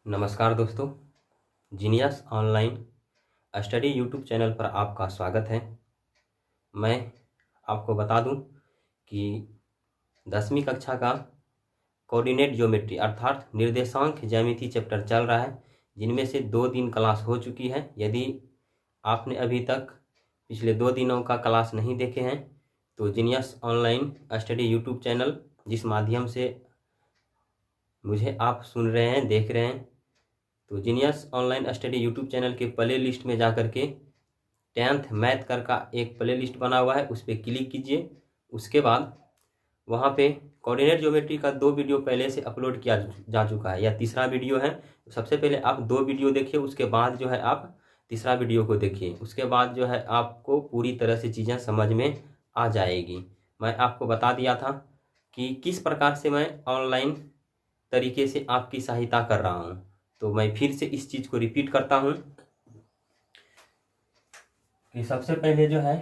नमस्कार दोस्तों, genius online study YouTube channel पर आपका स्वागत है। मैं आपको बता दूं कि 10वीं कक्षा का कोऑर्डिनेट ज्योमेट्री अर्थात निर्देशांक ज्यामिति चैप्टर चल रहा है, जिनमें से 2 दिन क्लास हो चुकी है। यदि आपने अभी तक पिछले 2 दिनों का क्लास नहीं देखे हैं तो genius online study YouTube channel, जिस माध्यम से मुझे आप सुन रहे हैं, देख रहे हैं, तो genius online study YouTube channel के प्ले लिस्ट में जाकर के 10th मैथ कर का एक प्ले लिस्ट बना हुआ है, उस पर क्लिक कीजिए। उसके बाद वहाँ पे कोऑर्डिनेट ज्योमेट्री का 2 वीडियो पहले से अपलोड किया जा चुका है, यह तीसरा वीडियो है। तो सबसे पहले आप 2 वीडियो देखिए, उसके बाद जो है आप तीसरा वीडियो को देखिए। उसके बाद जो है आपको पूरी तरह से चीज़ें समझ में आ जाएगी। मैं आपको बता दिया था कि किस प्रकार से मैं ऑनलाइन तरीके से आपकी सहायता कर रहा हूँ, तो मैं फिर से इस चीज़ को रिपीट करता हूँ कि सबसे पहले जो है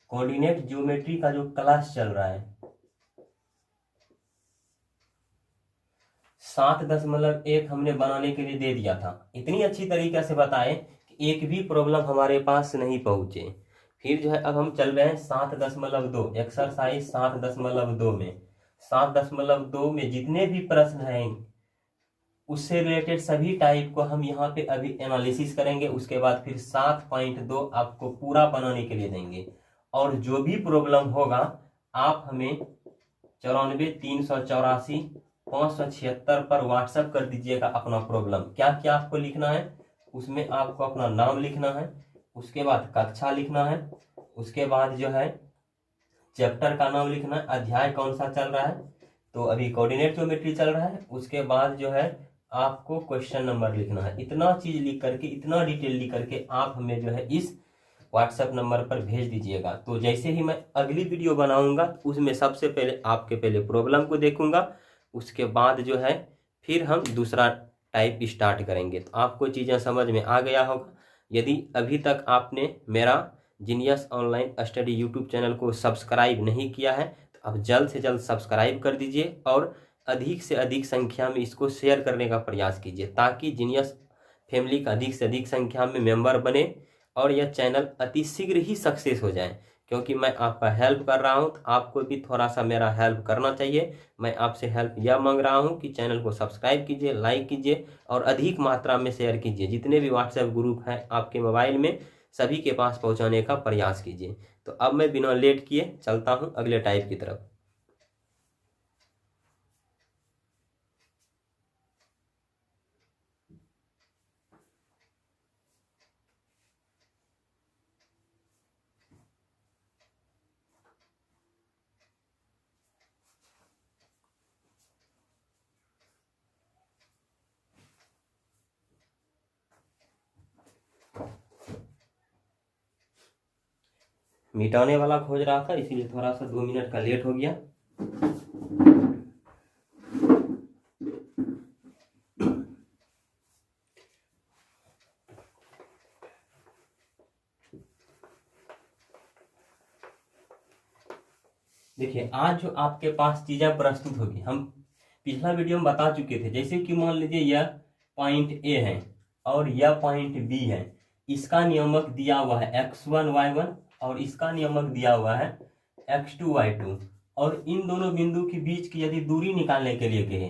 कोऑर्डिनेट ज्योमेट्री का जो क्लास चल रहा है 7.1 हमने बनाने के लिए दे दिया था। इतनी अच्छी तरीके से बताए कि एक भी प्रॉब्लम हमारे पास नहीं पहुंचे। फिर जो है अब हम चल रहे हैं 7.2 एक्सरसाइज 7.2 में। 7.2 में जितने भी प्रश्न हैं उससे रिलेटेड सभी टाइप को हम यहाँ पे अभी एनालिसिस करेंगे। उसके बाद फिर 7.2 आपको पूरा बनाने के लिए देंगे, और जो भी प्रॉब्लम होगा आप हमें 94 384 576 पर व्हाट्सएप कर दीजिएगा अपना प्रॉब्लम। क्या क्या आपको लिखना है, उसमें आपको अपना नाम लिखना है, उसके बाद कक्षा लिखना है, उसके बाद जो है चैप्टर का नाम लिखना है, अध्याय कौन सा चल रहा है, तो अभी कोऑर्डिनेट ज्योमेट्री चल रहा है। उसके बाद जो है आपको क्वेश्चन नंबर लिखना है। इतना चीज लिख करके, इतना डिटेल लिख करके आप हमें जो है इस व्हाट्सएप नंबर पर भेज दीजिएगा। तो जैसे ही मैं अगली वीडियो बनाऊंगा उसमें सबसे पहले आपके पहले प्रॉब्लम को देखूंगा, उसके बाद जो है फिर हम दूसरा टाइप स्टार्ट करेंगे। तो आपको चीज़ें समझ में आ गया होगा। यदि अभी तक आपने मेरा genius online study YouTube channel को सब्सक्राइब नहीं किया है तो आप जल्द से जल्द सब्सक्राइब कर दीजिए और अधिक से अधिक संख्या में इसको शेयर करने का प्रयास कीजिए, ताकि जीनियस फैमिली का अधिक से अधिक संख्या में मेंबर बने और यह चैनल अतिशीघ्र ही सक्सेस हो जाए। क्योंकि मैं आपका हेल्प कर रहा हूं तो आपको भी थोड़ा सा मेरा हेल्प करना चाहिए। मैं आपसे हेल्प यह मांग रहा हूं कि चैनल को सब्सक्राइब कीजिए, लाइक कीजिए और अधिक मात्रा में शेयर कीजिए। जितने भी व्हाट्सएप ग्रुप हैं आपके मोबाइल में, सभी के पास पहुंचाने का प्रयास कीजिए। तो अब मैं बिना लेट किए चलता हूं अगले टाइप की तरफ। मिटाने वाला खोज रहा था, इसीलिए थोड़ा सा 2 मिनट का लेट हो गया। देखिए, आज जो आपके पास चीजें प्रस्तुत होगी, हम पिछला वीडियो में बता चुके थे। जैसे कि मान लीजिए यह पॉइंट ए है और यह पॉइंट बी है। इसका नियमक दिया हुआ है x1 y1 और इसका नियमक दिया हुआ है x2 y2। और इन दोनों बिंदु के बीच की यदि दूरी निकालने के लिए कहे,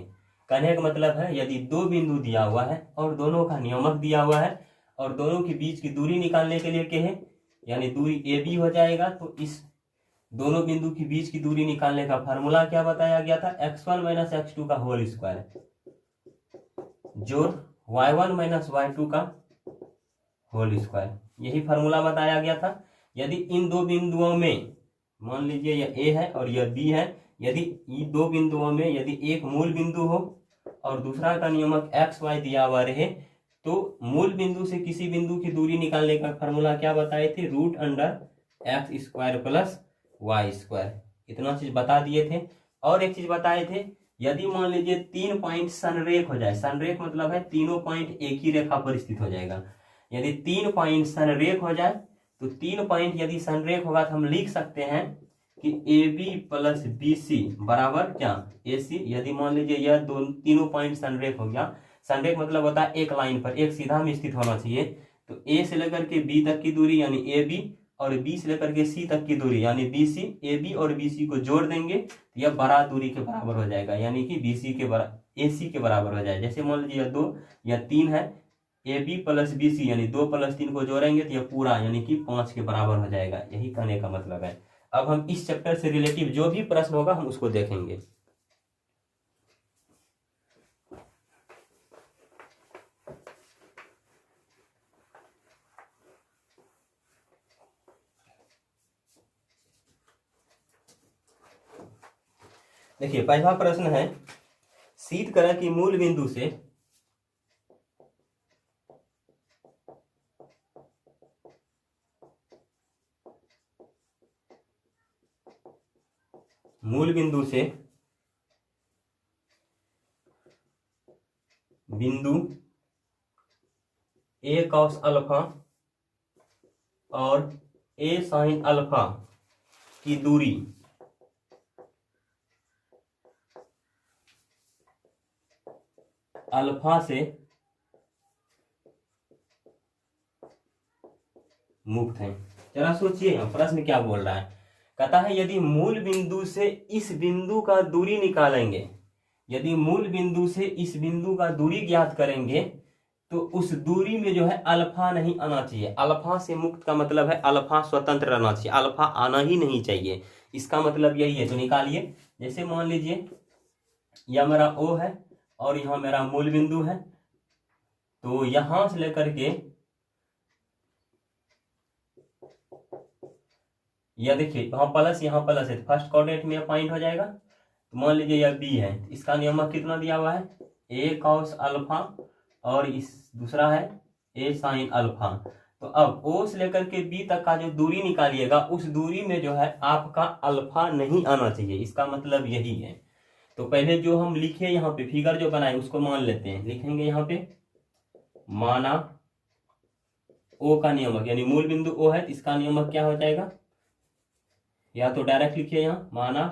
कहने का मतलब है यदि 2 बिंदु दिया हुआ है और दोनों का नियमक दिया हुआ है और दोनों के बीच की दूरी निकालने के लिए कहे, यानी दूरी ए बी हो जाएगा। तो इस दोनों बिंदु के बीच की दूरी निकालने का फार्मूला क्या बताया गया था, x1 माइनस x2 का होल स्क्वायर जोड़ y1 माइनस y2 का होल स्क्वायर, यही फार्मूला बताया गया था। यदि इन 2 बिंदुओं में, मान लीजिए यह a है और यह b है, यदि इन 2 बिंदुओं में यदि एक मूल बिंदु हो और दूसरा का नियमक x y दिया हुआ रहे, तो मूल बिंदु से किसी बिंदु की दूरी निकालने का फार्मूला क्या बताए थे, root under x square plus y square. इतना चीज बता दिए थे। और एक चीज बताए थे, यदि मान लीजिए 3 पॉइंट संरेख हो जाए, संरेख मतलब है तीनों पॉइंट एक ही रेखा पर स्थित हो जाएगा। यदि 3 पॉइंट संरेख हो जाए तो 3 पॉइंट यदि संरेख होगा तो हम लिख सकते हैं कि A B plus B C बराबर क्या ए सी। यदि मान लीजिए यह तीनों पॉइंट संरेख हो गया, संरेख मतलब होता है एक लाइन पर एक सीधा में स्थित होना चाहिए। तो ए से लेकर के बी तक की दूरी यानी ए बी, और बी से लेकर के सी तक की दूरी यानी बी सी, ए बी और बी सी को जोड़ देंगे तो यह बड़ा दूरी के बराबर हो जाएगा, यानी कि बी सी के बराबर ए सी के बराबर हो जाएगा। जैसे मान लीजिए 2 या 3 है, A B plus B C यानी 2 + 3 को जोड़ेंगे तो यह पूरा यानी कि 5 के बराबर हो जाएगा। यही कहने का मतलब है। अब हम इस चैप्टर से रिलेटिव जो भी प्रश्न होगा हम उसको देखेंगे। देखिए पहला प्रश्न है, शीतकरण की मूल बिंदु से बिंदु ए कॉस अल्फा और ए साइन अल्फा की दूरी अल्फा से मुक्त है। जरा सोचिए यहाँ प्रश्न क्या बोल रहा है। कहता है यदि मूल बिंदु से इस बिंदु का दूरी निकालेंगे, यदि मूल बिंदु से इस बिंदु का दूरी ज्ञात करेंगे तो उस दूरी में जो है अल्फा नहीं आना चाहिए। अल्फा से मुक्त का मतलब है अल्फा स्वतंत्र रहना चाहिए, अल्फा आना ही नहीं चाहिए, इसका मतलब यही है। तो निकालिए। जैसे मान लीजिए यह मेरा O है और यहां मेरा मूल बिंदु है, तो यहां से लेकर के यह देखिए वहां प्लस यहाँ प्लस है, फर्स्ट कोऑर्डिनेट में पॉइंट हो जाएगा। तो मान लीजिए यह बी है, इसका नियमक कितना दिया हुआ है ए कॉस अल्फा और इस दूसरा है ए साइन अल्फा। तो अब ओ से लेकर के बी तक का जो दूरी निकालिएगा उस दूरी में जो है आपका अल्फा नहीं आना चाहिए, इसका मतलब यही है। तो पहले जो हम लिखे यहाँ पे फिगर जो बनाए उसको मान लेते हैं। लिखेंगे यहाँ पे माना ओ का नियमक यानी मूल बिंदु ओ है, इसका नियमक क्या हो जाएगा, या तो डायरेक्ट लिखिए यहाँ माना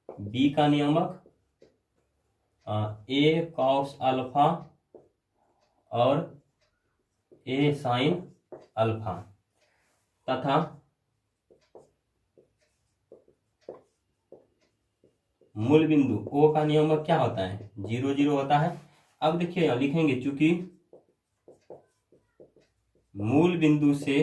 बी का नियमक ए कॉस अल्फा और ए साइन अल्फा तथा मूल बिंदु ओ का नियमक क्या होता है 0 0 होता है। अब देखिए यहाँ लिखेंगे चूंकि मूल बिंदु से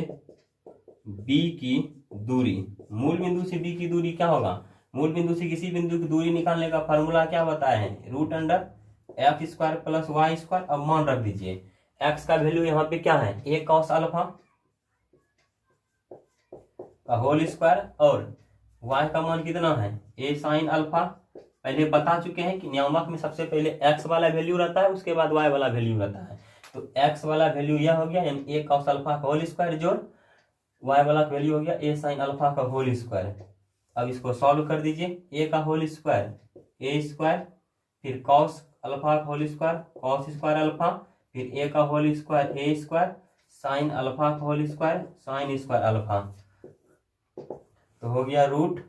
बी की दूरी, मूल बिंदु से बी की दूरी क्या होगा, मूल बिंदु से किसी बिंदु की दूरी निकालने का फॉर्मूला क्या बताया है √x² + y²। अब मान रख दीजिए x का वैल्यू यहाँ पे क्या है ए कॉस अल्फा का होल स्क्वायर और y का मान कितना है ए साइन अल्फा। पहले बता चुके हैं कि नियामक में सबसे पहले x वाला वैल्यू रहता है, उसके बाद y वाला वैल्यू रहता है। तो x वाला वैल्यू यह हो गया यानी ए कॉस अल्फा का होल स्क्वायर जोड़ y वाला वैल्यू हो गया ए साइन अल्फा का होल स्क्वायर। अब इसको सॉल्व कर दीजिए, ए का होल स्क्वायर ए स्क्वायर, फिर कॉस अल्फा का whole square cos square alpha, फिर ए का होल स्क्वायर ए स्क्वायर, साइन अल्फा का whole square sine square alpha. तो हो गया रूट।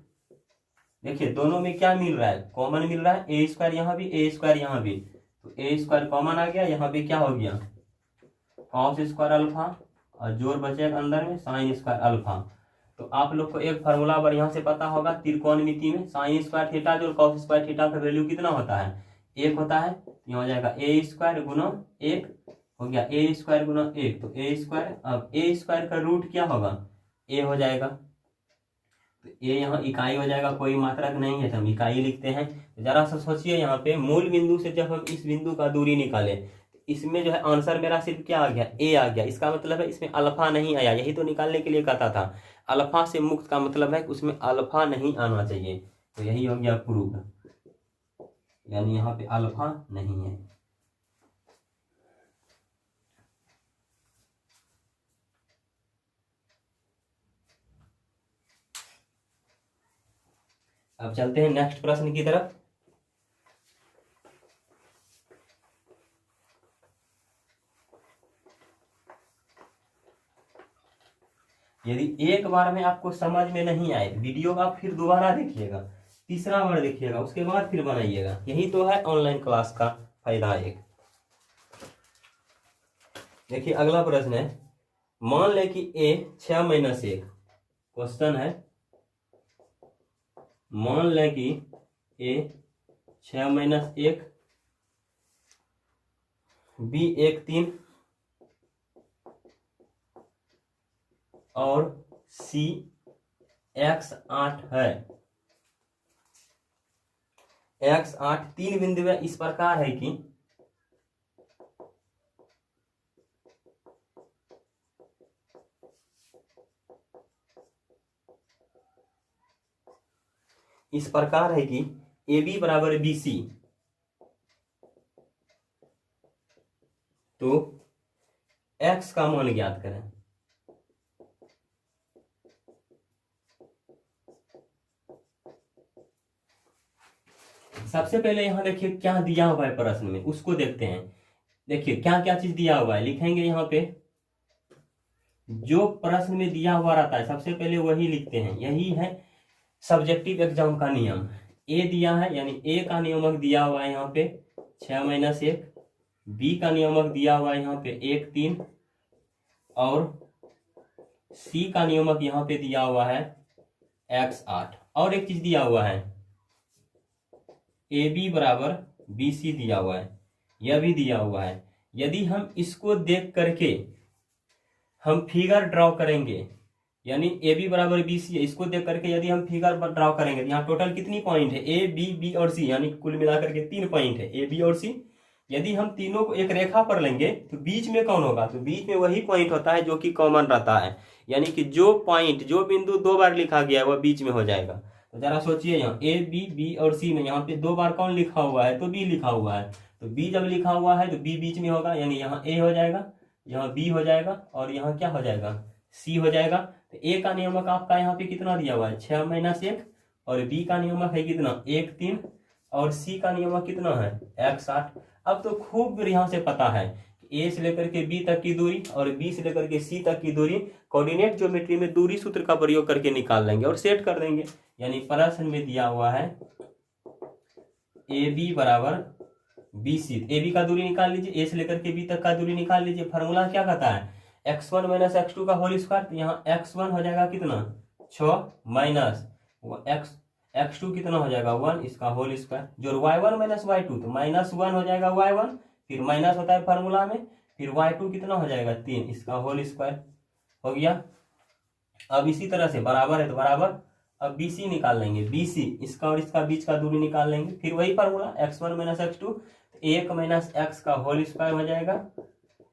देखिए दोनों में क्या मिल रहा है, कॉमन मिल रहा है, ए स्क्वायर यहाँ भी ए स्क्वायर यहाँ भी, तो ए स्क्वायर कॉमन आ गया, यहाँ पे क्या हो गया कॉस स्क्वायर अल्फा और जोड़ बचेगा अंदर में साइन स्क्वायर अल्फा। तो आप लोग को एक फार्मूला बढ़िया से पता होगा त्रिकोणमिति में साइन स्क्वायर थीटा जो कॉस स्क्वायर थीटा का वैल्यू कितना होता है 1 होता है। यहाँ हो जाएगा ए स्क्वायर गुना 1 हो गया ए स्क्वायर गुना 1, तो ए स्क्वायर। अब ए स्क्वायर का रूट क्या होगा ए हो जाएगा, तो ये यहाँ इकाई हो जाएगा, कोई मात्रक नहीं है तो हम इकाई लिखते हैं। जरा सा सोचिए यहाँ पे मूल बिंदु से जब हम इस बिंदु का दूरी निकाले इसमें जो है आंसर मेरा सिर्फ क्या आ गया ए आ गया, इसका मतलब है इसमें अल्फा नहीं आया, यही तो निकालने के लिए कहता था। अल्फा से मुक्त का मतलब है कि उसमें अल्फा नहीं आना चाहिए, तो यही हो गया प्रूफ, यानी यहाँ पे अल्फा नहीं है। अब चलते हैं नेक्स्ट प्रश्न की तरफ। यदि एक बार में आपको समझ में नहीं आए वीडियो का फिर दोबारा देखिएगा, तीसरा बार देखिएगा, उसके बाद फिर बनाइएगा। यही तो है ऑनलाइन क्लास का फायदा एक। देखिए अगला प्रश्न है, मान ले कि ए 6 माइनस 1, क्वेश्चन है मान लें कि ए 6 माइनस 1, बी 1 3 और सी x 8 है। x 8 तीन बिंदु इस प्रकार है कि ए बी बराबर बी सी, तो x का मान ज्ञात करें। सबसे पहले यहां देखिए क्या दिया हुआ है प्रश्न में, उसको देखते हैं। देखिए क्या क्या चीज दिया हुआ है, लिखेंगे यहाँ पे जो प्रश्न में दिया हुआ रहता है सबसे पहले वही लिखते हैं। यही है सब्जेक्टिव एग्जाम का नियम। ए दिया है यानी ए का नियमक दिया हुआ है यहाँ पे 6 माइनस 1, बी का नियमक दिया हुआ है यहाँ पे 1 3 और सी का नियमक यहाँ पे दिया हुआ है x 8। और एक चीज दिया हुआ है ए बी बराबर बी सी दिया हुआ है, यह भी दिया हुआ है। यदि हम इसको देख करके हम फिगर ड्रॉ करेंगे, यानी ए बी बराबर बी सी है, इसको देख करके यदि हम फिगर ड्रॉ करेंगे, यहाँ टोटल कितनी पॉइंट है, ए बी बी और सी, यानी कुल मिलाकर के 3 पॉइंट है ए बी और सी। यदि हम तीनों को एक रेखा पर लेंगे तो बीच में कौन होगा, तो बीच में वही पॉइंट होता है जो कि कॉमन रहता है, यानी कि जो पॉइंट जो बिंदु 2 बार लिखा गया है वह बीच में हो जाएगा। तो जरा सोचिए यहाँ ए बी बी और सी में यहाँ पे 2 बार कौन लिखा हुआ है, तो बी लिखा हुआ है, तो बी जब लिखा हुआ है तो बी बीच में होगा, यानी यहाँ ए हो जाएगा, यहाँ बी हो जाएगा और यहाँ क्या हो जाएगा, सी हो जाएगा। तो ए का नियमक आपका यहाँ पे कितना दिया हुआ है 6 माइनस 1 और बी का नियमक है कितना 1 3 और सी का नियमक कितना है x 8। अब तो खूब यहाँ से पता है कि ए से लेकर के बी तक की दूरी और बी से लेकर के सी तक की दूरी कोऑर्डिनेट ज्योमेट्री में दूरी सूत्र का प्रयोग करके निकाल लेंगे और सेट कर देंगे। यानी प्रश्न में दिया हुआ है ए बी बराबर बी सी, ए बी का दूरी निकाल लीजिए, ए से लेकर के बी तक का दूरी निकाल लीजिए। फॉर्मूला क्या कहता है x1 माइनस x2 का होल स्क्वायर, तो यहाँ x1 हो जाएगा कितना 6 माइनस x2 कितना हो जाएगा 1, इसका होल स्क्वायर, जो y1 माइनस y2 तो माइनस 1 हो जाएगा y1, फिर माइनस होता है फार्मूला में, फिर y2 कितना हो जाएगा 3, इसका होल स्क्वायर हो गया। अब इसी तरह से बराबर है तो बराबर, अब BC निकाल लेंगे, BC इसका और इसका बीच का दूरी निकाल लेंगे, फिर वही फार्मूला x1 माइनस x2 तो 1 माइनस x का होल स्क्वायर हो जाएगा,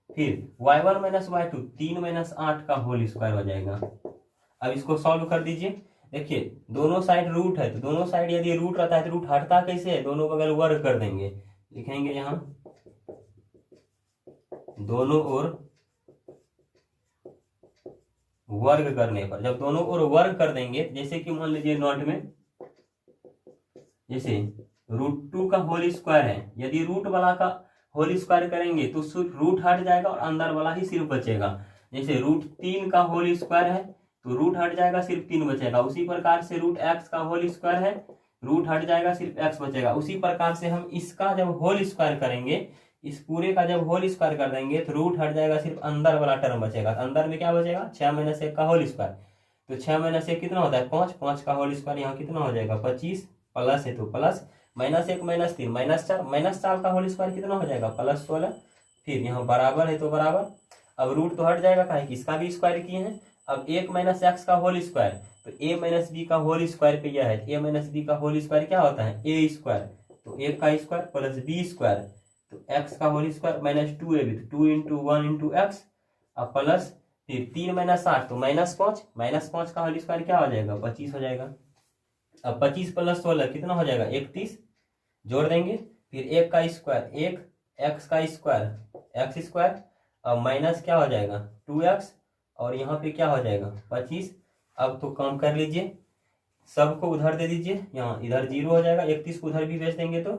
फिर y1 माइनस y2 3 माइनस 8 का होल स्क्वायर हो जाएगा। अब इसको सॉल्व कर दीजिए। देखिए दोनों साइड रूट है, तो दोनों साइड यदि रूट रहता है तो रूट हटता कैसे है, दोनों बगल वर्ग कर देंगे, लिखेंगे यहाँ दोनों ओर वर्ग करने पर, जब दोनों ओर वर्ग कर देंगे, जैसे कि मान लीजिए नोट में जैसे √2 का होल स्क्वायर है, यदि रूट वाला का होल स्क्वायर करेंगे तो रूट हट जाएगा और अंदर वाला ही सिर्फ बचेगा। जैसे √3 का होल स्क्वायर है तो रूट हट जाएगा सिर्फ 3 बचेगा, उसी प्रकार से √x का होल स्क्वायर है, रूट हट जाएगा सिर्फ x बचेगा। उसी प्रकार से हम इसका जब होल स्क्वायर करेंगे, इस पूरे का जब होल स्क्वायर कर देंगे तो रूट हट जाएगा सिर्फ अंदर वाला टर्म बचेगा, तो अंदर में क्या बचेगा 6 माइनस 1 का होल स्क्वायर, तो 6 माइनस 1 कितना होता है 5, 5 का होल स्क्वायर यहाँ कितना हो जाएगा 25, प्लस है तो प्लस, माइनस 1 माइनस 3 माइनस 4 का होल स्क्वायर कितना हो जाएगा प्लस 16, फिर यहाँ बराबर है तो बराबर, अब रूट तो हट जाएगा काहे कि इसका भी स्क्वायर किए हैं। अब 1 माइनस एक्स का होल स्क्वायर, तो a माइनस बी का होल स्क्वायर पे यह है, a माइनस बी का होल स्क्वायर क्या होता है a स्क्वायर, तो a का स्क्वायर प्लस b स्क्वायर, तो x का होल स्क्वायर माइनस 2ab, तो 2 इंटू 1 इंटू एक्स, अब प्लस फिर 3 माइनस 8 तो माइनस 5 का होल स्क्वायर क्या हो जाएगा 25 हो जाएगा। अब 25 प्लस 16 कितना हो जाएगा 31, जोड़ देंगे, फिर 1 का स्क्वायर 1, x का स्क्वायर x स्क्वायर, अब माइनस क्या हो जाएगा 2x और यहाँ पे क्या हो जाएगा 25। अब तो काम कर लीजिए, सबको उधर दे दीजिए, यहाँ इधर 0 हो जाएगा, 31 को उधर भी भेज देंगे तो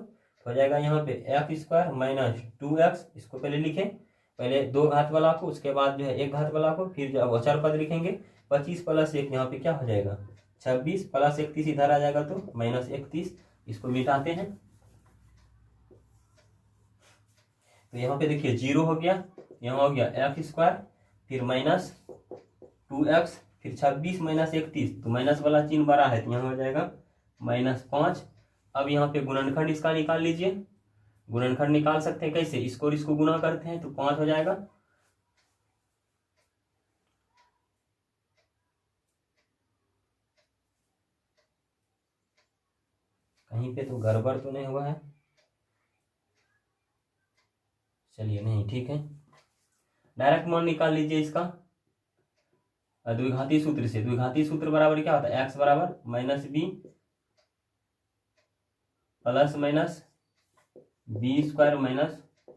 हो जाएगा यहाँ पे x स्क्वायर माइनस 2x, इसको पहले लिखें, पहले 2 घात वाला को, उसके बाद जो है 1 घात वाला को, फिर जो अचर पद लिखेंगे, 25 प्लस 1 यहाँ पे क्या हो जाएगा 26 प्लस 31 इधर आ जाएगा तो -31। इसको मिटाते हैं तो यहाँ पे देखिए 0 हो गया, यहाँ हो गया x², फिर -2x, फिर 26 -31 तो माइनस वाला चिन्ह बड़ा है तो यहाँ हो जाएगा -5। अब यहाँ पे गुणनखंड इसका निकाल लीजिए। गुणनखंड निकाल सकते हैं कैसे, इसको और इसको गुणा करते हैं तो 5 हो जाएगा। कहीं पे तो गड़बड़ तो नहीं हुआ है, चलिए नहीं ठीक है। डायरेक्ट मान निकाल लीजिए इसका द्विघाती सूत्र से। द्विघाती सूत्र बराबर क्या होता है, x बराबर -b plus minus b²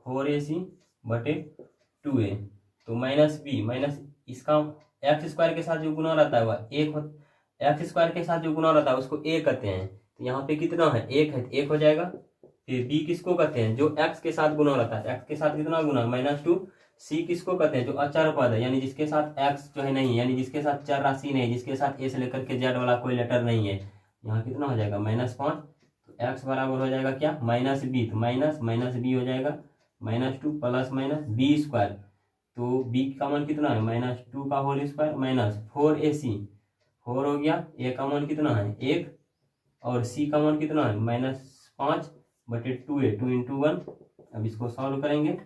-4ac बटे 2a। तो -b माइनस इसका x² के साथ जो गुना रहता है वह x² के साथ जो गुना रहता है उसको a कहते हैं। तो यहाँ पे कितना है 1 है, 1 हो जाएगा। फिर b किसको कहते हैं, जो x के साथ गुना रहता है, x के साथ कितना गुना -2। c किसको कहते हैं, जो अचर पद है, यानी जिसके साथ x जो है नहीं, यानी जिसके साथ चर राशि नहीं, जिसके साथ a से लेकर के z वाला कोई लेटर नहीं है। यहाँ कितना हो जाएगा -5। तो x बराबर हो जाएगा क्या -b, तो माइनस b हो जाएगा -2 प्लस b²। तो b का मान कितना है -2 का होल स्क्वायर -4ac, 4 हो गया। a का मान कितना है 1 और c का मान कितना है -5 बटे 2a, 2 × 1। अब इसको सॉल्व करेंगे,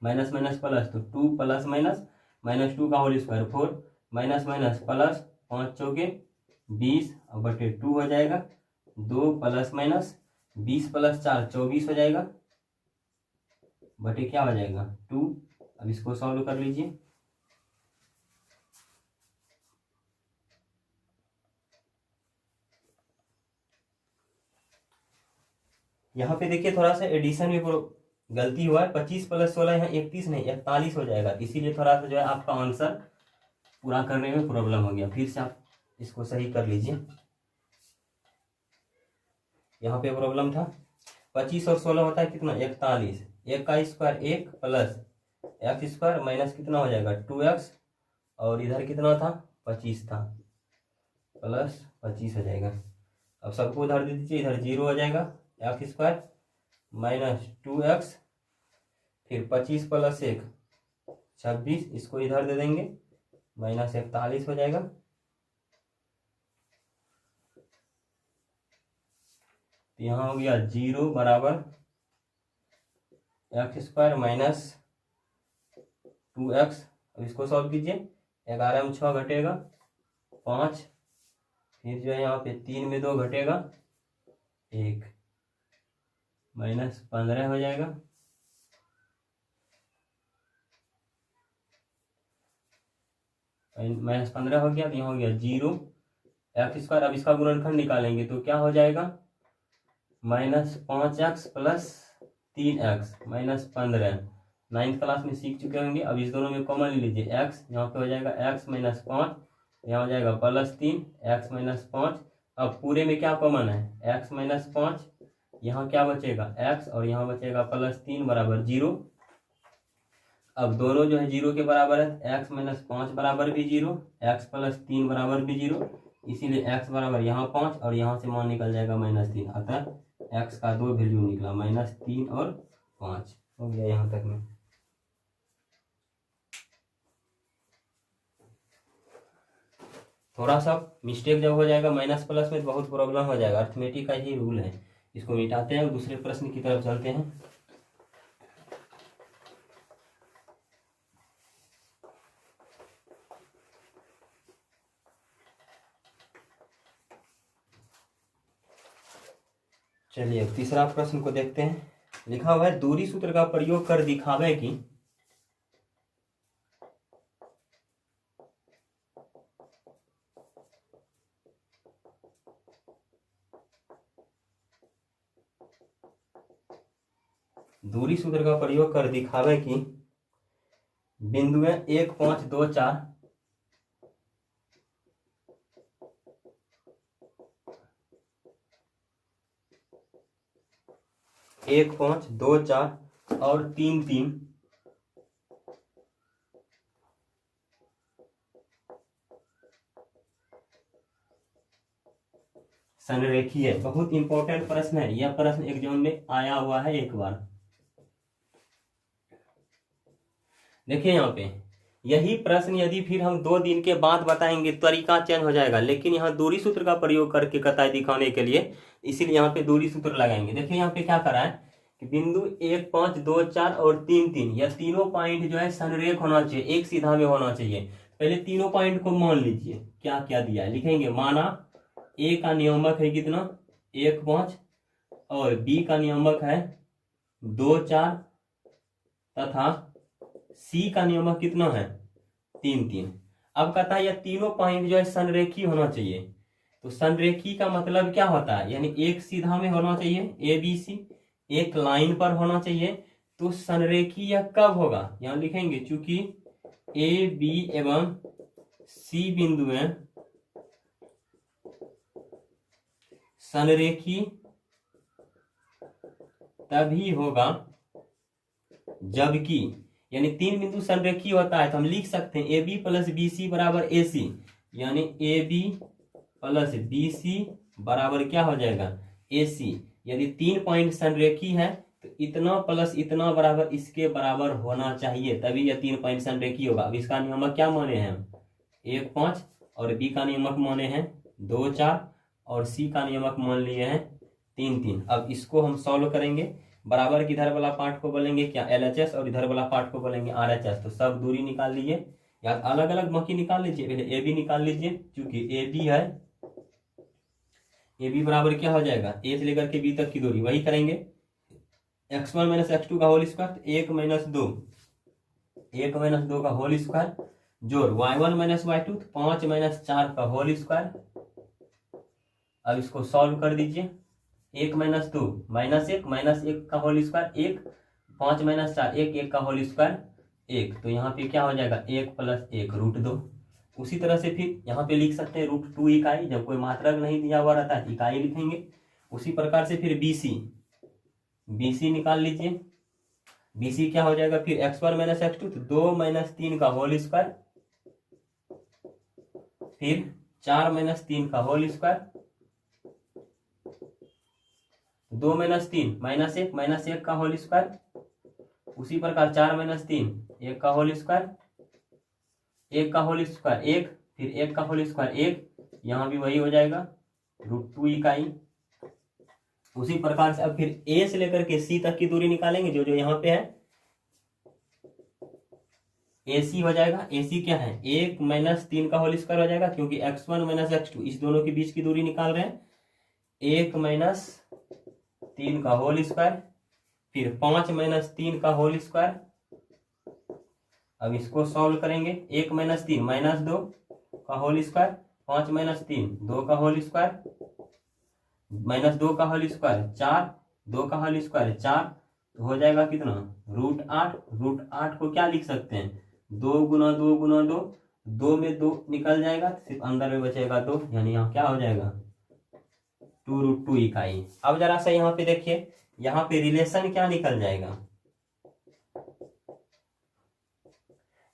माइनस माइनस प्लस तो 2 प्लस माइनस -2 का whole square 4 minus minus plus 5 चौके 20 बटे 2 हो जाएगा। 2 प्लस माइनस 20 प्लस 4 24 हो जाएगा बटे क्या हो जाएगा 2। अब इसको सॉल्व कर लीजिए। यहाँ पे देखिए थोड़ा सा एडिशन में गलती हुआ है। 25 प्लस 16 यहाँ 31 नहीं 41 हो जाएगा, इसीलिए थोड़ा सा जो है आपका आंसर पूरा करने में प्रॉब्लम हो गया। फिर से आप इसको सही कर लीजिए। यहाँ पे प्रॉब्लम था 25 और 16 होता है कितना 41, 1 का स्क्वायर 1 प्लस x² माइनस कितना हो जाएगा 2x, और इधर कितना था 25 था प्लस 25 हो जाएगा। अब सबको उधर दे दीजिए, इधर 0 हो जाएगा, x² माइनस 2x, फिर 25 प्लस 1 26, इसको इधर दे देंगे -41 हो जाएगा। तो यहाँ हो गया 0 बराबर x² माइनस 2x। अब इसको सॉल्व कीजिए, 11 में 6 घटेगा 5, फिर जो है यहाँ पे 3 में 2 घटेगा 1, -15 हो जाएगा। -15 हो गया, तो यहाँ हो गया 0 x²। अब इसका गुणनखंड निकालेंगे तो क्या हो जाएगा -5x plus 3x -15। 9th class में सीख चुके होंगे। अब इस दोनों में कॉमन ले लीजिए, x यहाँ पे हो जाएगा x -5, यहाँ हो जाएगा +3 x -5। अब पूरे में क्या कॉमन है x -5, यहाँ क्या बचेगा x और यहाँ बचेगा +3 बराबर 0। अब दोनों जो है 0 के बराबर है, x -5 बराबर भी 0, x +3 बराबर भी 0, इसीलिए x बराबर यहाँ 5 और यहाँ से मान निकल जाएगा -3। अतः x का 2 वैल्यू निकला -3 और 5 हो गया यहाँ तक में। थोड़ा सा मिस्टेक जब हो जाएगा माइनस प्लस में बहुत प्रॉब्लम हो जाएगा, अर्थमेटिक का ही रूल है। इसको मिटाते हैं और दूसरे प्रश्न की तरफ चलते हैं। चलिए तीसरा प्रश्न को देखते हैं। लिखा हुआ है दूरी सूत्र का प्रयोग कर दिखावे कि दूरी सूत्र का प्रयोग कर दिखावे कि बिंदुएं 1, 5, 2, 4 1, 5, 2, 4 और 3, 3 संरेखीय, बहुत इंपॉर्टेंट प्रश्न है यह प्रश्न एग्जाम में आया हुआ है एक बार। देखिए यहाँ पे यही प्रश्न यदि फिर हम 2 दिन के बाद बताएंगे तरीका चेंज हो जाएगा, लेकिन यहाँ दूरी सूत्र का प्रयोग करके कतई दिखाने के लिए, इसीलिए यहाँ पे दूरी सूत्र लगाएंगे। देखिए यहाँ पे क्या करा है कि बिंदु 1, 5, 2, 4 और 3, 3 यह तीनों पॉइंट जो है संरेख होना चाहिए, एक सीधा में होना चाहिए। पहले तीनों पॉइंट को मान लीजिए क्या क्या दिया है, लिखेंगे माना ए का नियामक है कितना 1, 5 और बी का नियामक है 2, 4 तथा सी का नियामक कितना है 3, 3। अब कहता है यह तीनों पॉइंट जो है संरेखी होना चाहिए। तो संरेखी का मतलब क्या होता है, यानी एक सीधा में होना चाहिए, ए बी सी एक लाइन पर होना चाहिए। तो संरेखी यह कब होगा, यहां लिखेंगे चूंकि ए बी एवं सी बिंदु में संरेखी तभी होगा जबकि, यानी 3 बिंदु संरेखी होता है तो हम लिख सकते हैं A B plus B C बराबर ए सी, यानी A B plus B C बराबर क्या हो जाएगा ए सी। यदि 3 पॉइंट संरेखी है तो इतना प्लस इतना बराबर इसके बराबर होना चाहिए, तभी यह 3 पॉइंट संरेखी होगा। अब इसका नियमक क्या माने हैं हम 1, 5 और बी का नियमक माने हैं 2, 4 और सी का नियमक मान लिए हैं 3, 3। अब इसको हम सॉल्व करेंगे, बराबर की इधर वाला पार्ट को बोलेंगे क्या LHS और इधर वाला पार्ट को बोलेंगे RHS। तो सब दूरी निकाल लीजिए या अलग अलग बाकी निकाल लीजिए, पहले ए बी निकाल लीजिए क्योंकि ए बी है, ए बी बराबर क्या हो जाएगा ए से लेकर के बी तक की दूरी वही करेंगे x1 माइनस x2 का होल स्क्वायर 1 माइनस 2 का होल स्क्वायर जोड़ y1 माइनस y2 5 माइनस 4 का होल स्क्वायर। अब इसको सॉल्व कर दीजिए 1 माइनस 2 माइनस 1 माइनस 1 का होल स्क्वायर 1 5 माइनस 4 1 1 का होल स्क्वायर 1। तो यहाँ पे क्या हो जाएगा 1 प्लस 1 रूट 2। उसी तरह से फिर यहाँ पे लिख सकते हैं रूट 2 इकाई, जब कोई मात्रक नहीं दिया हुआ रहता है इकाई लिखेंगे। उसी प्रकार से फिर BC निकाल लीजिए, BC क्या हो जाएगा फिर x1 माइनस x2 तो 2 माइनस 3 का होल स्क्वायर फिर 4 माइनस 3 का होल स्क्वायर 2 माइनस 3 माइनस 1 का होल स्क्वायर। उसी प्रकार 4 माइनस 3 1 का होल स्क्वायर 1 का होल स्क्वायर 1 फिर 1 का होल स्क्वायर 1, यहाँ भी वही हो जाएगा रूट 2 इकाई। उसी प्रकार से अब फिर ए से लेकर के सी तक की दूरी निकालेंगे, जो जो यहाँ पे है AC हो जाएगा। AC क्या है 1 माइनस 3 का होल स्क्वायर हो जाएगा क्योंकि x1 माइनस x2 इस दोनों के बीच की दूरी निकाल रहे हैं 1 माइनस 3 का होल स्क्वायर फिर 5 माइनस 3 का होल स्क्वायर। अब इसको सॉल्व करेंगे 1 माइनस 3 माइनस 2 का होल स्क्वायर 5 माइनस 3 2 का होल स्क्वायर माइनस 2 का होल स्क्वायर 4 2 का होल स्क्वायर 4 तो हो जाएगा कितना रूट 8। रूट 8 को क्या लिख सकते हैं 2 गुना 2 गुना 2, 2 में 2 निकल जाएगा सिर्फ अंदर में बचेगा 2, यानी यहाँ क्या हो जाएगा 2 रूट 2 इकाई। अब जरा सा यहाँ पे देखिए, यहाँ पे रिलेशन क्या निकल जाएगा,